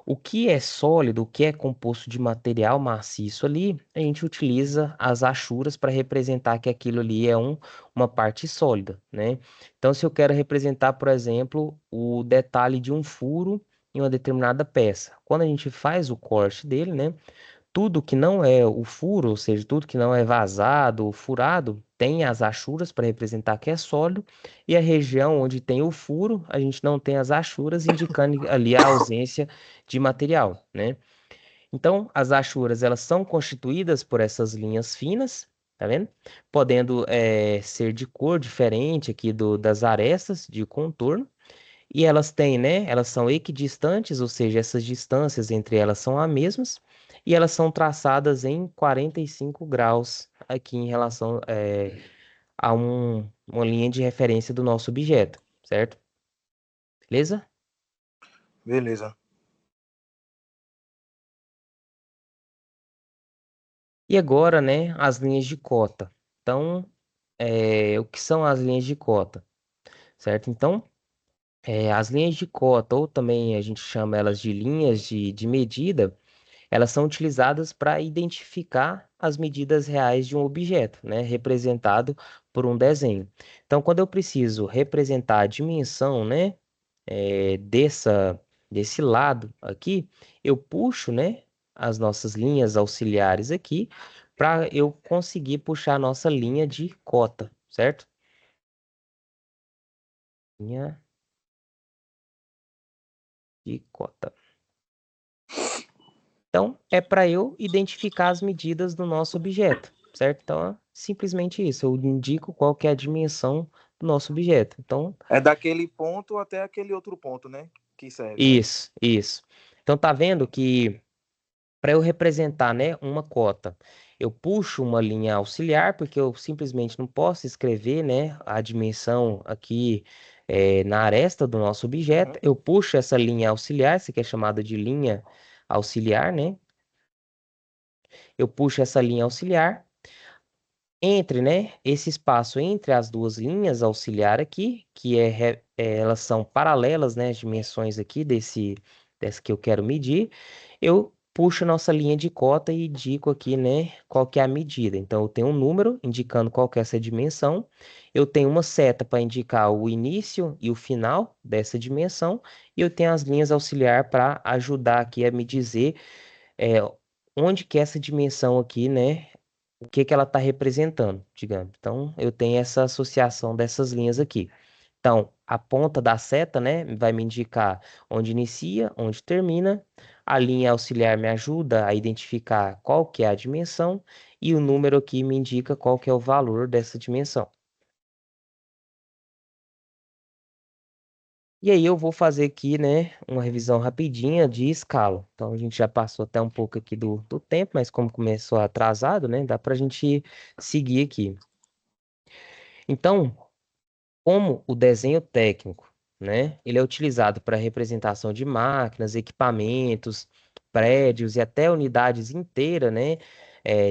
O que é sólido, o que é composto de material maciço ali, a gente utiliza as achuras para representar que aquilo ali é uma parte sólida, né? Então, se eu quero representar, por exemplo, o detalhe de um furo em uma determinada peça, quando a gente faz o corte dele, né? Tudo que não é o furo, ou seja, tudo que não é vazado ou furado, tem as achuras para representar que é sólido, e a região onde tem o furo, a gente não tem as achuras, indicando ali a ausência de material, né? Então, as achuras, elas são constituídas por essas linhas finas, tá vendo? Podendo ser de cor diferente aqui das arestas de contorno, e elas têm, né? Elas são equidistantes, ou seja, essas distâncias entre elas são as mesmas, e elas são traçadas em 45 graus aqui em relação a uma linha de referência do nosso objeto, certo? Beleza? Beleza. E agora, né, as linhas de cota. Então, o que são as linhas de cota, certo? Então, as linhas de cota, ou também a gente chama elas de linhas de medida, elas são utilizadas para identificar as medidas reais de um objeto, né, representado por um desenho. Então, quando eu preciso representar a dimensão, né, desse lado aqui, eu puxo, né, as nossas linhas auxiliares aqui para eu conseguir puxar a nossa linha de cota, certo? Linha de cota. Então, é para eu identificar as medidas do nosso objeto, certo? Então, é simplesmente isso. Eu indico qual que é a dimensão do nosso objeto. Então, É daquele ponto até aquele outro ponto, né? Que serve, né? isso. Então, tá vendo que para eu representar, né, uma cota, eu puxo uma linha auxiliar, porque eu simplesmente não posso escrever, né, a dimensão aqui na aresta do nosso Uhum. objeto. Eu puxo essa linha auxiliar, isso aqui é chamada de linha auxiliar, né? Eu puxo essa linha auxiliar. Entre, né, esse espaço entre as duas linhas auxiliar aqui, elas são paralelas, né, as dimensões aqui dessa que eu quero medir, eu puxo a nossa linha de cota e indico aqui, né, qual que é a medida. Então, eu tenho um número indicando qual que é essa dimensão, eu tenho uma seta para indicar o início e o final dessa dimensão, e eu tenho as linhas auxiliar para ajudar aqui a me dizer é, onde que é essa dimensão aqui, né, o que que ela está representando, digamos. Então, eu tenho essa associação dessas linhas aqui. Então, a ponta da seta, né, vai me indicar onde inicia, onde termina. A linha auxiliar me ajuda a identificar qual que é a dimensão e o número aqui me indica qual que é o valor dessa dimensão. E aí eu vou fazer aqui, né, uma revisão rapidinha de escala. Então a gente já passou até um pouco aqui do tempo, mas como começou atrasado, né, dá para a gente seguir aqui. Então, Como o desenho técnico, né, ele é utilizado para representação de máquinas, equipamentos, prédios e até unidades inteiras, né,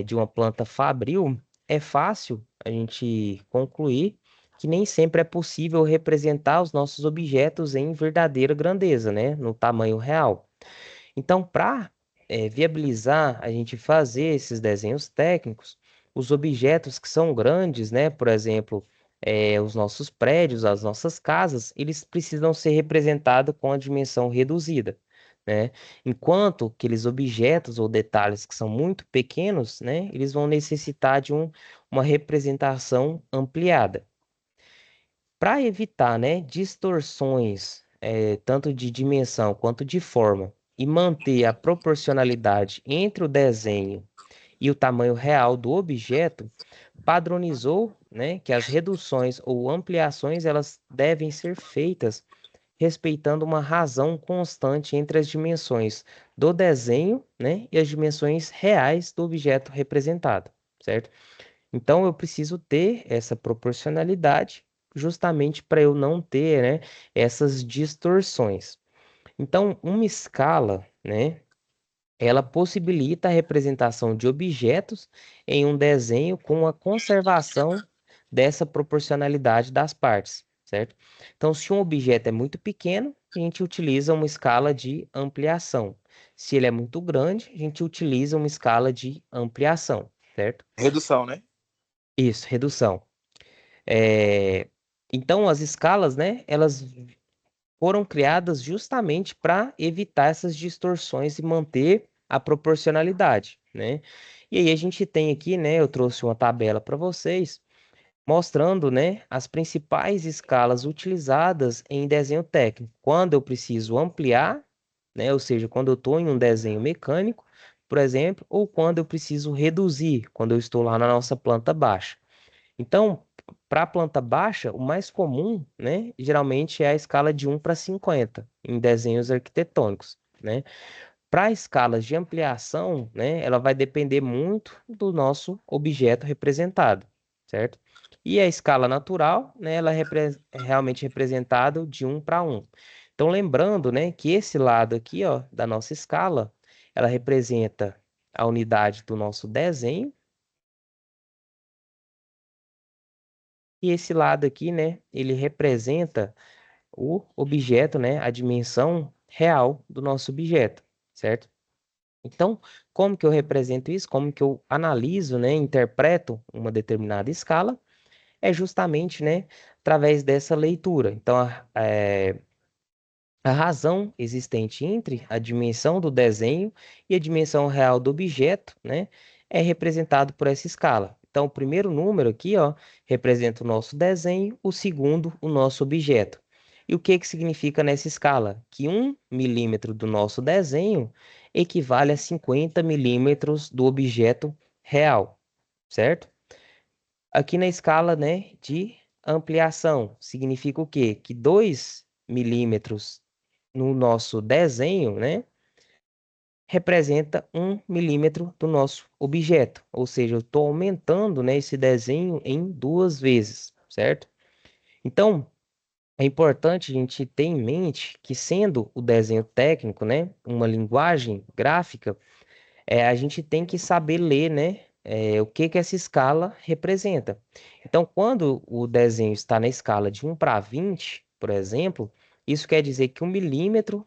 de uma planta fabril, é fácil a gente concluir que nem sempre é possível representar os nossos objetos em verdadeira grandeza, né, no tamanho real. Então, para viabilizar a gente fazer esses desenhos técnicos, os objetos que são grandes, né, por exemplo, os nossos prédios, as nossas casas, eles precisam ser representados com a dimensão reduzida, né? Enquanto aqueles objetos ou detalhes que são muito pequenos, né, eles vão necessitar de uma representação ampliada. Para evitar, né, distorções, tanto de dimensão quanto de forma, e manter a proporcionalidade entre o desenho e o tamanho real do objeto, padronizou, né, que as reduções ou ampliações elas devem ser feitas respeitando uma razão constante entre as dimensões do desenho, né, e as dimensões reais do objeto representado, certo? Então eu preciso ter essa proporcionalidade justamente para eu não ter, né, essas distorções. Então, uma escala, né, ela possibilita a representação de objetos em um desenho com a conservação dessa proporcionalidade das partes, certo? Então, se um objeto é muito pequeno, a gente utiliza uma escala de ampliação. Se ele é muito grande, a gente utiliza uma escala de ampliação, certo? Redução, né? Isso, redução. É, Então, as escalas, né, elas foram criadas justamente para evitar essas distorções e manter a proporcionalidade, né? E aí a gente tem aqui, né, eu trouxe uma tabela para vocês mostrando, né, as principais escalas utilizadas em desenho técnico. Quando eu preciso ampliar, né, ou seja, quando eu estou em um desenho mecânico, por exemplo, ou quando eu preciso reduzir, quando eu estou lá na nossa planta baixa. Então, para a planta baixa, o mais comum, né, geralmente é a escala de 1:50 em desenhos arquitetônicos, né? Para escalas de ampliação, né, ela vai depender muito do nosso objeto representado, certo? E a escala natural, né, ela é realmente representada de 1:1. Então, lembrando, né, que esse lado aqui, ó, da nossa escala, ela representa a unidade do nosso desenho. E esse lado aqui, né, ele representa o objeto, né, a dimensão real do nosso objeto, certo? Então, como que eu represento isso? Como que eu analiso, né, interpreto uma determinada escala? É justamente, né, através dessa leitura. Então, a razão existente entre a dimensão do desenho e a dimensão real do objeto, né, é representado por essa escala. Então, o primeiro número aqui, ó, representa o nosso desenho, o segundo, o nosso objeto. E o que que significa nessa escala? Que 1 milímetro do nosso desenho equivale a 50 milímetros do objeto real, certo? Aqui na escala, né, de ampliação, significa o quê? Que 2 milímetros no nosso desenho, né, representa 1 milímetro do nosso objeto. Ou seja, eu estou aumentando, né, esse desenho em 2 vezes, certo? Então, é importante a gente ter em mente que, sendo o desenho técnico, né, uma linguagem gráfica, a gente tem que saber ler, né, o que que essa escala representa. Então, quando o desenho está na escala de 1:20, por exemplo, isso quer dizer que 1 milímetro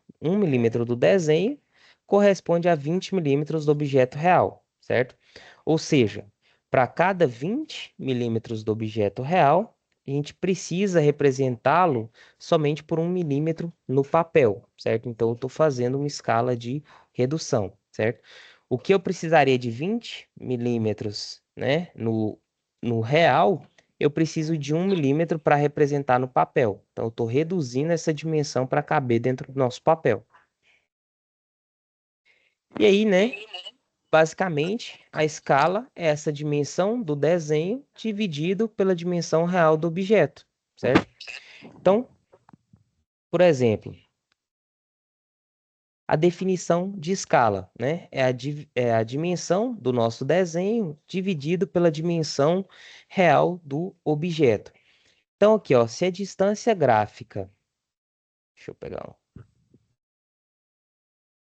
do desenho corresponde a 20 milímetros do objeto real, certo? Ou seja, para cada 20 milímetros do objeto real, a gente precisa representá-lo somente por 1 milímetro no papel, certo? Então, eu estou fazendo uma escala de redução, certo? O que eu precisaria de 20 milímetros, né, no real, eu preciso de 1 milímetro para representar no papel. Então, eu estou reduzindo essa dimensão para caber dentro do nosso papel. E aí, né, basicamente, a escala é essa dimensão do desenho dividido pela dimensão real do objeto, certo? Então, por exemplo, a definição de escala, né? É a dimensão do nosso desenho dividido pela dimensão real do objeto. Então, aqui, ó, se a distância gráfica. Deixa eu pegar um.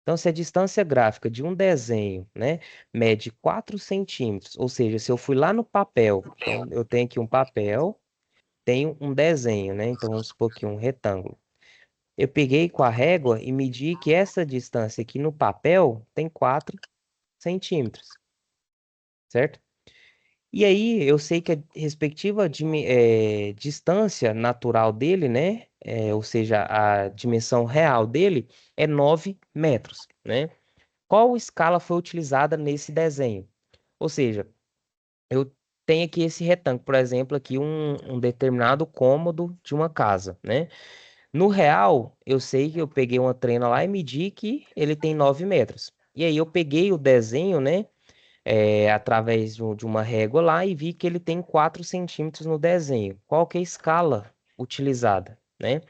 Então, se a distância gráfica de um desenho, né, mede 4 centímetros, ou seja, se eu fui lá no papel, então eu tenho aqui um papel, tenho um desenho, né? Então, vamos supor aqui um retângulo. Eu peguei com a régua e medi que essa distância aqui no papel tem 4 centímetros, certo? E aí, eu sei que a respectiva distância natural dele, né? Ou seja, a dimensão real dele é 9 metros, né? Qual escala foi utilizada nesse desenho? Ou seja, eu tenho aqui esse retângulo, por exemplo, aqui um determinado cômodo de uma casa, né? No real, eu sei que eu peguei uma trena lá e medi que ele tem 9 metros. E aí eu peguei o desenho, né? Através de uma régua lá e vi que ele tem 4 centímetros no desenho. Qual que é a escala utilizada, né?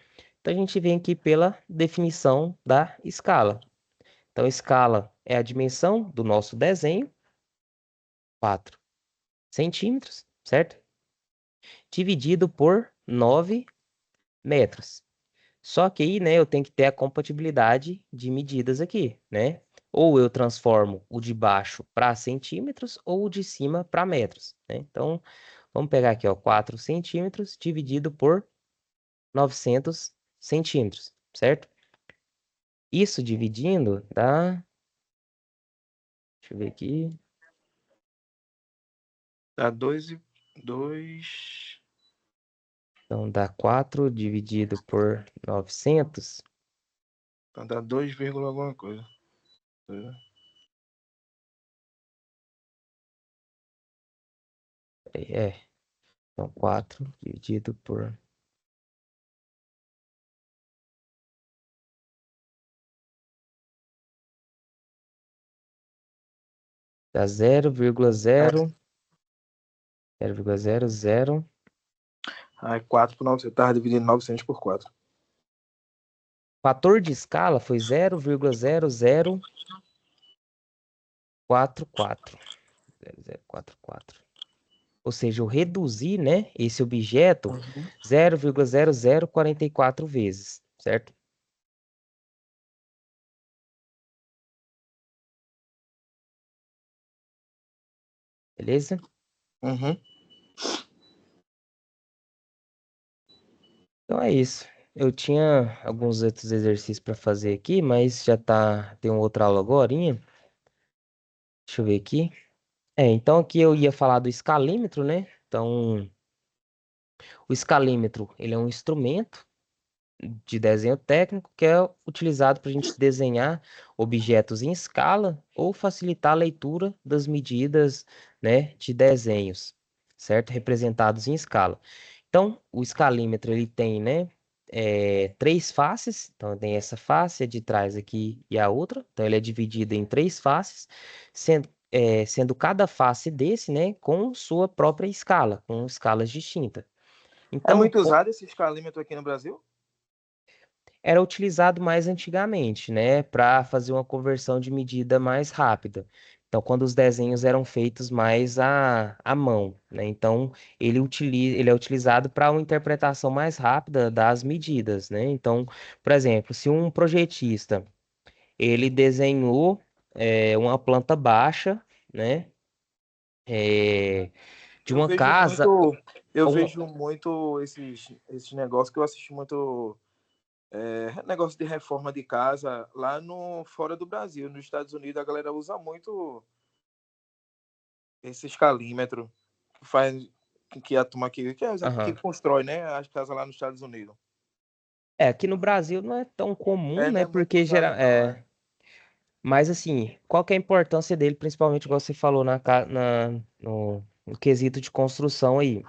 Então a gente vem aqui pela definição da escala. Então, escala é a dimensão do nosso desenho, 4 centímetros, certo? Dividido por 9 metros. Só que aí, né, eu tenho que ter a compatibilidade de medidas aqui, né? Ou eu transformo o de baixo para centímetros ou o de cima para metros, né? Então, vamos pegar aqui, ó, 4 centímetros dividido por 900 centímetros, certo? Isso dividindo dá, deixa eu ver aqui, Dá 2. então dá 4 dividido por 900, Então dá 2, alguma coisa. então 4 dividido por. Dá É. 0,00. Aí 4 por 900. Tava dividindo 900 por 4. Fator de escala foi 0,0044. 0044. Ou seja, eu reduzi, né, esse objeto 0,0044 vezes, certo? Beleza? Uhum. Então é isso. Eu tinha alguns outros exercícios para fazer aqui, mas já tá, tem uma outra aula agorinha. Deixa eu ver aqui. Então aqui eu ia falar do escalímetro, né? Então, o escalímetro, ele é um instrumento de desenho técnico que é utilizado para a gente desenhar objetos em escala ou facilitar a leitura das medidas, né, de desenhos, certo? Representados em escala. Então, o escalímetro ele tem, né, três faces. Então, tem essa face, a de trás aqui e a outra. Então, ele é dividido em três faces, sendo cada face desse, né, com sua própria escala, com escalas distintas. É Então, muito usado esse escalímetro aqui no Brasil? era utilizado mais antigamente, né, para fazer uma conversão de medida mais rápida. Então, quando os desenhos eram feitos mais à mão, né? Então, ele é utilizado para uma interpretação mais rápida das medidas, né? Então, por exemplo, se um projetista ele desenhou uma planta baixa, né, é, de Eu uma vejo casa, muito, eu ou uma- vejo muito esses negócios que eu assisto muito negócio de reforma de casa lá no fora do Brasil, nos Estados Unidos a galera usa muito esse escalímetro que faz que a turma que aham. constrói, né, as casas lá nos Estados Unidos. Aqui no Brasil não é tão comum, Não né? é muito Porque usado não, é. mas assim, qual que é a importância dele, principalmente igual você falou no quesito de construção aí?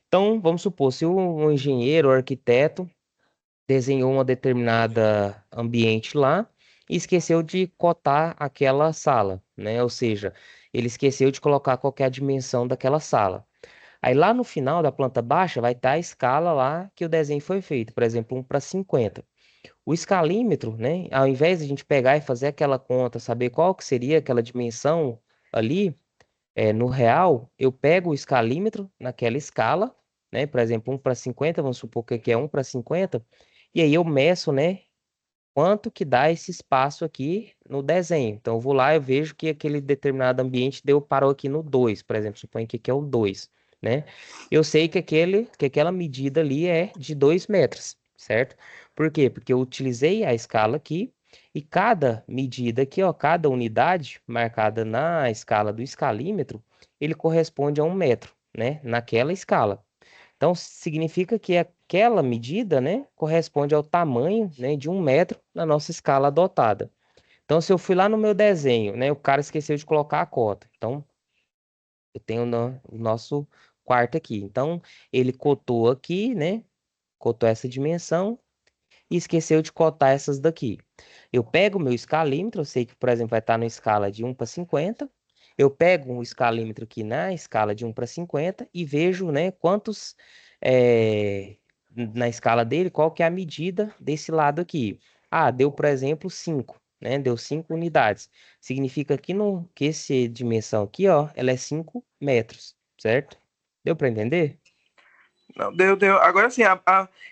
Então, vamos supor, se um engenheiro ou arquiteto desenhou uma determinada ambiente lá e esqueceu de cotar aquela sala, né? Ou seja, ele esqueceu de colocar qualquer dimensão daquela sala. Aí lá no final da planta baixa vai estar a escala lá que o desenho foi feito, por exemplo, 1:50. O escalímetro, né? Ao invés de a gente pegar e fazer aquela conta, saber qual que seria aquela dimensão ali, no real, eu pego o escalímetro naquela escala, né? Por exemplo, 1:50, vamos supor que aqui é 1:50, e aí eu meço, né? Quanto que dá esse espaço aqui no desenho. Então, eu vou lá, eu vejo que aquele determinado ambiente parou aqui no 2, por exemplo, suponho que aqui é o 2, né? Eu sei que aquela medida ali é de 2 metros, certo? Por quê? Porque eu utilizei a escala aqui e cada medida aqui, ó, cada unidade marcada na escala do escalímetro, ele corresponde a 1 metro, né? Naquela escala. Então, significa que aquela medida, né, corresponde ao tamanho, né, de 1 metro na nossa escala adotada. Então, se eu fui lá no meu desenho, né, o cara esqueceu de colocar a cota. Então, eu tenho o nosso quarto aqui. Então, ele cotou aqui, né, cotou essa dimensão e esqueceu de cotar essas daqui. Eu pego o meu escalímetro, eu sei que, por exemplo, vai estar na escala de 1:50. Eu pego um escalímetro aqui na escala de 1:50 e vejo, né, quantos, na escala dele, qual que é a medida desse lado aqui. Ah, deu, por exemplo, 5, né? Deu 5 unidades. Significa que, que essa dimensão aqui, ó, ela é 5 metros, certo? Deu para entender? Não, deu. Agora sim,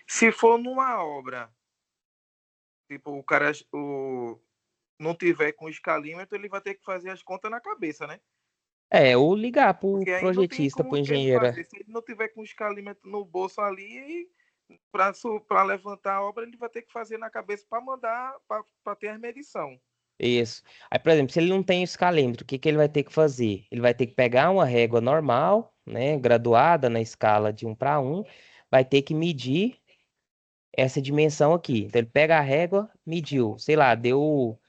se for numa obra, tipo, o cara não tiver com escalímetro, ele vai ter que fazer as contas na cabeça, né? Ou ligar pro Porque aí não tem projetista, pro como que ele engenheiro. fazer. Se ele não tiver com escalímetro no bolso ali, para levantar a obra, ele vai ter que fazer na cabeça para mandar, para ter a medição. Isso. Aí, por exemplo, se ele não tem o escalímetro, o que que ele vai ter que fazer? Ele vai ter que pegar uma régua normal, né, graduada na escala de 1:1, vai ter que medir essa dimensão aqui. Então, ele pega a régua, mediu, sei lá, deu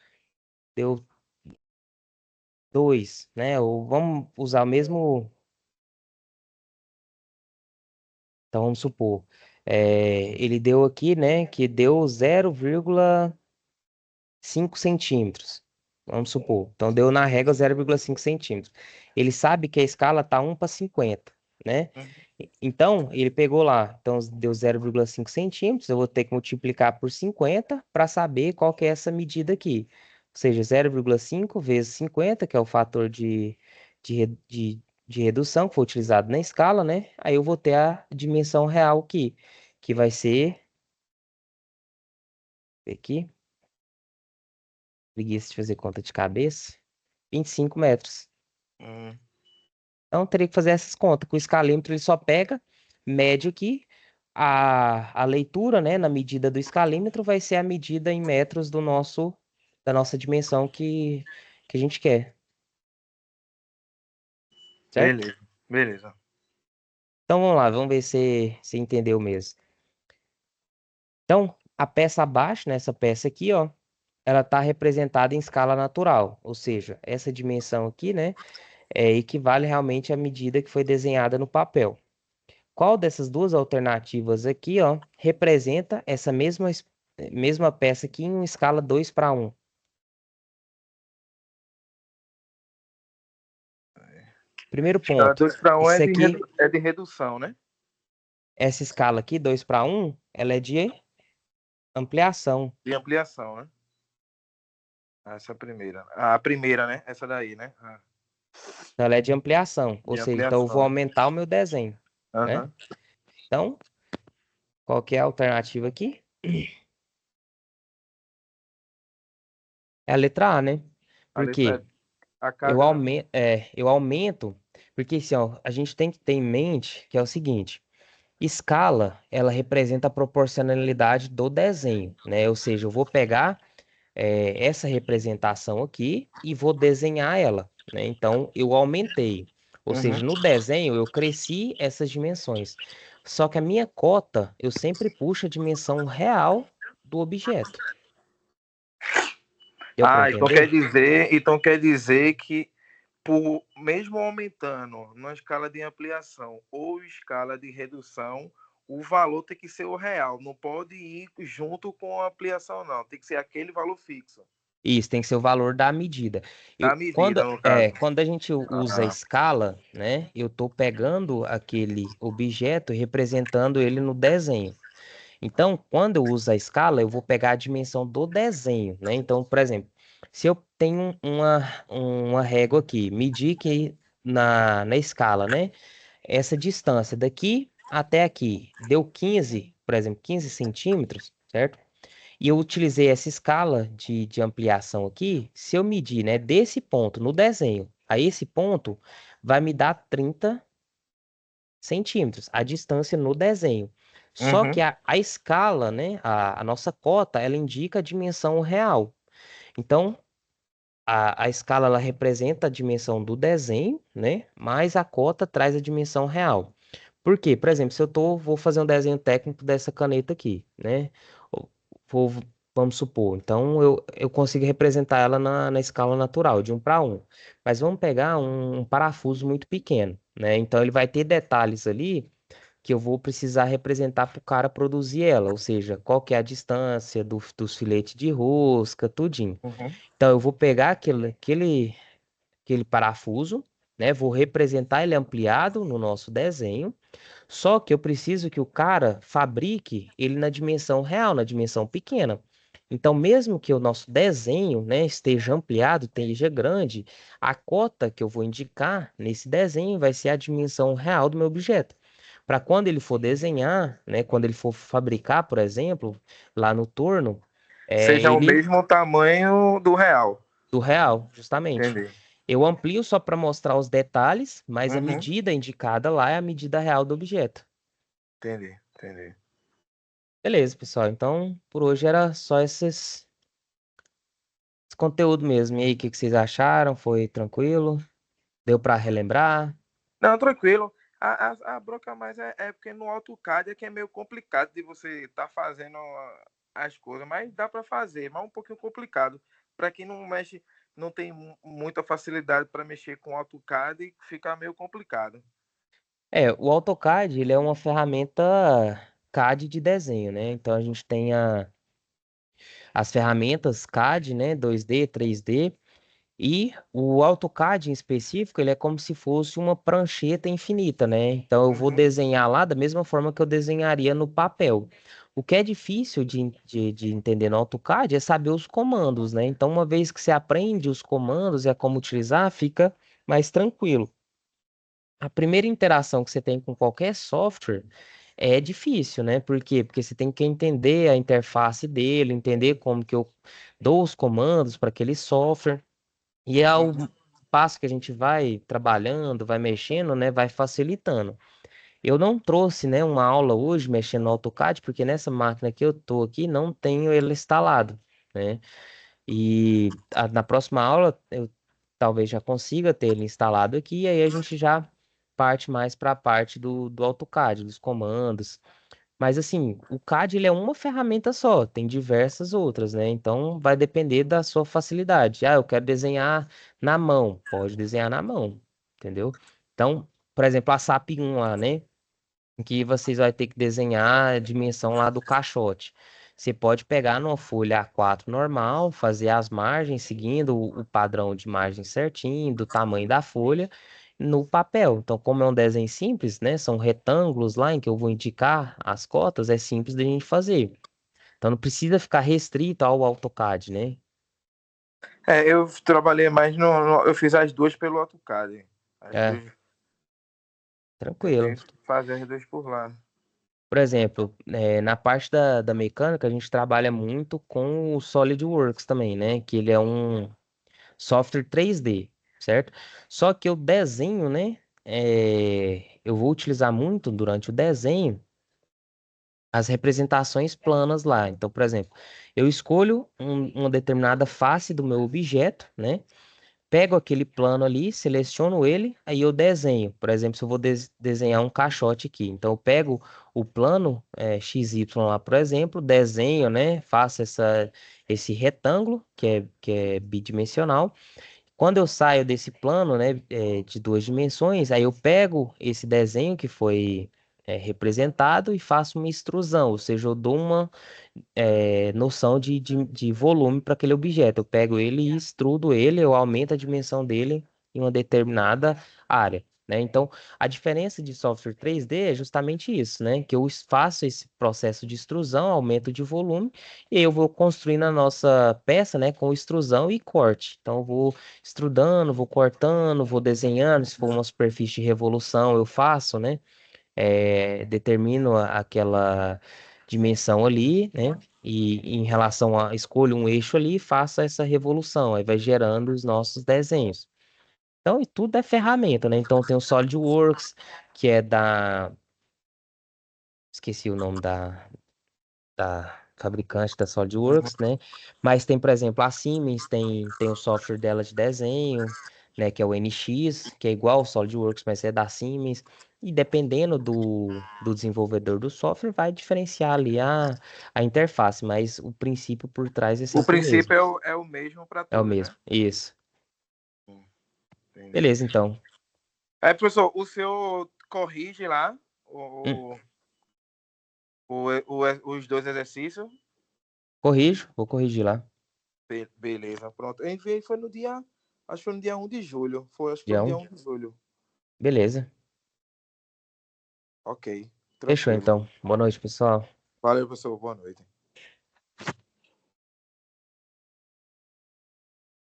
2, né? Ou vamos usar o mesmo. Então, vamos supor. Ele deu aqui, né, que deu 0,5 centímetros. Vamos supor. Então, deu na régua 0,5 centímetros. Ele sabe que a escala está 1:50, né? Uhum. Então, ele pegou lá. Então, deu 0,5 centímetros. Eu vou ter que multiplicar por 50 para saber qual que é essa medida aqui. Ou seja, 0,5 vezes 50, que é o fator de, re- de, de redução que foi utilizado na escala, né? Aí eu vou ter a dimensão real aqui, que vai ser aqui, preguiça de fazer conta de cabeça, 25 metros. Hum. Então, teria que fazer essas contas. Com o escalímetro, ele só pega, mede aqui, a leitura, né, na medida do escalímetro, vai ser a medida em metros da nossa dimensão que a gente quer, certo? Beleza, beleza. Então, vamos lá, vamos ver se você entendeu mesmo. Então, a peça abaixo, nessa peça aqui, ó, ela está representada em escala natural, ou seja, essa dimensão aqui, né, equivale realmente à medida que foi desenhada no papel. Qual dessas duas alternativas aqui, ó, representa essa mesma peça aqui em uma escala 2:1? Primeiro Escala ponto, 2 para 1 isso aqui, é de redução, né? essa escala aqui, 2:1, ela é de ampliação. De ampliação, né? Essa é a primeira. A primeira, né? Essa daí, né? Então, ela é de ampliação, ou De seja, então eu vou ampliação, né? aumentar o meu desenho, né? Aham. Então, qual que é a alternativa aqui? É a letra A, né? A Por letra quê? a cada. Eu aumento, porque assim, ó, a gente tem que ter em mente que é o seguinte: escala, ela representa a proporcionalidade do desenho, né? Ou seja, eu vou pegar essa representação aqui e vou desenhar ela, né? Então, eu aumentei. Ou Uhum. seja, no desenho eu cresci essas dimensões. Só que a minha cota, eu sempre puxo a dimensão real do objeto. Deu para Ah, entender? então quer dizer que mesmo aumentando na escala de ampliação ou escala de redução, o valor tem que ser o real, não pode ir junto com a ampliação, não. Tem que ser aquele valor fixo. Isso, tem que ser o valor da medida. Da medida, no caso. Quando a gente usa a Ah, escala, né, eu estou pegando aquele objeto e representando ele no desenho. Então, quando eu uso a escala, eu vou pegar a dimensão do desenho, né? Então, por exemplo, se eu tenho uma régua aqui, medir que na escala, né? Essa distância daqui até aqui deu 15, por exemplo, 15 centímetros, certo? E eu utilizei essa escala de ampliação aqui. Se eu medir, né, desse ponto no desenho a esse ponto, vai me dar 30 centímetros, a distância no desenho. Só que Uhum. a escala, né, a nossa cota, ela indica a dimensão real. Então, a escala ela representa a dimensão do desenho, né, mas a cota traz a dimensão real. Por quê? Por exemplo, se vou fazer um desenho técnico dessa caneta aqui, né? Ou- Vou, vamos supor, então eu consigo representar ela na escala natural, de 1 para 1. Mas vamos pegar um parafuso muito pequeno, né? Então ele vai ter detalhes ali que eu vou precisar representar para o cara produzir ela, ou seja, qual que é a distância dos filetes de rosca, tudinho. Uhum. Então eu vou pegar aquele parafuso, né? Vou representar ele ampliado no nosso desenho. Só que eu preciso que o cara fabrique ele na dimensão real, na dimensão pequena. Então, mesmo que o nosso desenho, né, esteja ampliado, esteja grande, a cota que eu vou indicar nesse desenho vai ser a dimensão real do meu objeto. Para quando ele for desenhar, né, quando ele for fabricar, por exemplo, lá no torno, Seja o ele mesmo tamanho do real. do real, justamente. Entendi. Eu amplio só para mostrar os detalhes, mas a Uhum. medida indicada lá é a medida real do objeto. Entendi, entendi. Beleza, pessoal. Então, por hoje era só esse conteúdo mesmo. E aí, o que que vocês acharam? Foi tranquilo? Deu para relembrar? Não, tranquilo. A bronca mais é porque no AutoCAD é que é meio complicado de você estar fazendo as coisas, mas dá para fazer, mas é um pouquinho complicado. Para quem não mexe, não tem muita facilidade para mexer com AutoCAD, fica meio complicado. É, o AutoCAD, ele é uma ferramenta CAD de desenho, né? Então, a gente tem as ferramentas CAD, né? 2D, 3D. E o AutoCAD em específico, ele é como se fosse uma prancheta infinita, né? Então eu vou Uhum. desenhar lá da mesma forma que eu desenharia no papel. O que é difícil de entender no AutoCAD é saber os comandos, né? Então, uma vez que você aprende os comandos e a como utilizar, fica mais tranquilo. A primeira interação que você tem com qualquer software é difícil, né? Por quê? Porque você tem que entender a interface dele, entender como que eu dou os comandos para aquele software. E ao Uhum. passo que a gente vai trabalhando, vai mexendo, né, vai facilitando. Eu não trouxe, né, uma aula hoje mexendo no AutoCAD, porque nessa máquina que eu tô aqui não tenho ele instalado, né? E na próxima aula eu talvez já consiga ter ele instalado aqui, e aí a gente já parte mais para a parte do AutoCAD, dos comandos. Mas assim, o CAD ele é uma ferramenta só, tem diversas outras, né? Então vai depender da sua facilidade. Ah, eu quero desenhar na mão, pode desenhar na mão, entendeu? Então, por exemplo, a SAP 1 lá, né? Em que vocês vão ter que desenhar a dimensão lá do caixote. Você pode pegar numa folha A4 normal, fazer as margens seguindo o padrão de margem certinho, do tamanho da folha, no papel. Então, como é um desenho simples, né? São retângulos lá em que eu vou indicar as cotas, é simples de a gente fazer. Então, não precisa ficar restrito ao AutoCAD, né? Eu trabalhei mais eu fiz as duas pelo AutoCAD. As É, duas, tranquilo. tentei fazer as duas por lá. Por exemplo, na parte da mecânica, a gente trabalha muito com o SolidWorks também, né? Que ele é um software 3D, certo? Só que o desenho, né? Eu vou utilizar muito durante o desenho as representações planas lá. Então, por exemplo, eu escolho uma determinada face do meu objeto, né? Pego aquele plano ali, seleciono ele, aí eu desenho. Por exemplo, se eu vou desenhar um caixote aqui, então eu pego o plano XY lá, por exemplo, desenho, né? Faço esse retângulo, que é bidimensional. Quando eu saio desse plano, né, de 2 dimensões, aí eu pego esse desenho que foi representado e faço uma extrusão, ou seja, eu dou uma noção de volume para aquele objeto. Eu pego ele e extrudo ele, eu aumento a dimensão dele em uma determinada área, né? Então, a diferença de software 3D é justamente isso, né? Que eu faço esse processo de extrusão, aumento de volume, e aí eu vou construindo a nossa peça, né, com extrusão e corte. Então, eu vou extrudando, vou cortando, vou desenhando, se for uma superfície de revolução, eu faço, né? determino aquela dimensão ali, né? E em relação a escolho um eixo ali e faço essa revolução, aí vai gerando os nossos desenhos. Então, e tudo é ferramenta, né? Então tem o SolidWorks, que é esqueci o nome da fabricante da SolidWorks, Uhum. né? Mas tem, por exemplo, a Siemens tem o software dela de desenho, né? Que é o NX, que é igual ao SolidWorks, mas é da Siemens. E dependendo do desenvolvedor do software, vai diferenciar ali a interface, mas o princípio por trás é O sempre o mesmo. princípio é o mesmo para É o todos, mesmo. né? Isso. Entendi. Beleza, então. Aí, professor, o senhor corrige lá Hum, os dois exercícios? vou corrigir lá. Beleza, pronto. Eu enviei, foi no dia, acho que foi no dia 1 de julho. Acho que foi Dia no dia 1. 1 de julho. Beleza. Ok, Fechou, tranquilo. então. Boa noite, pessoal. Valeu, professor. Boa noite.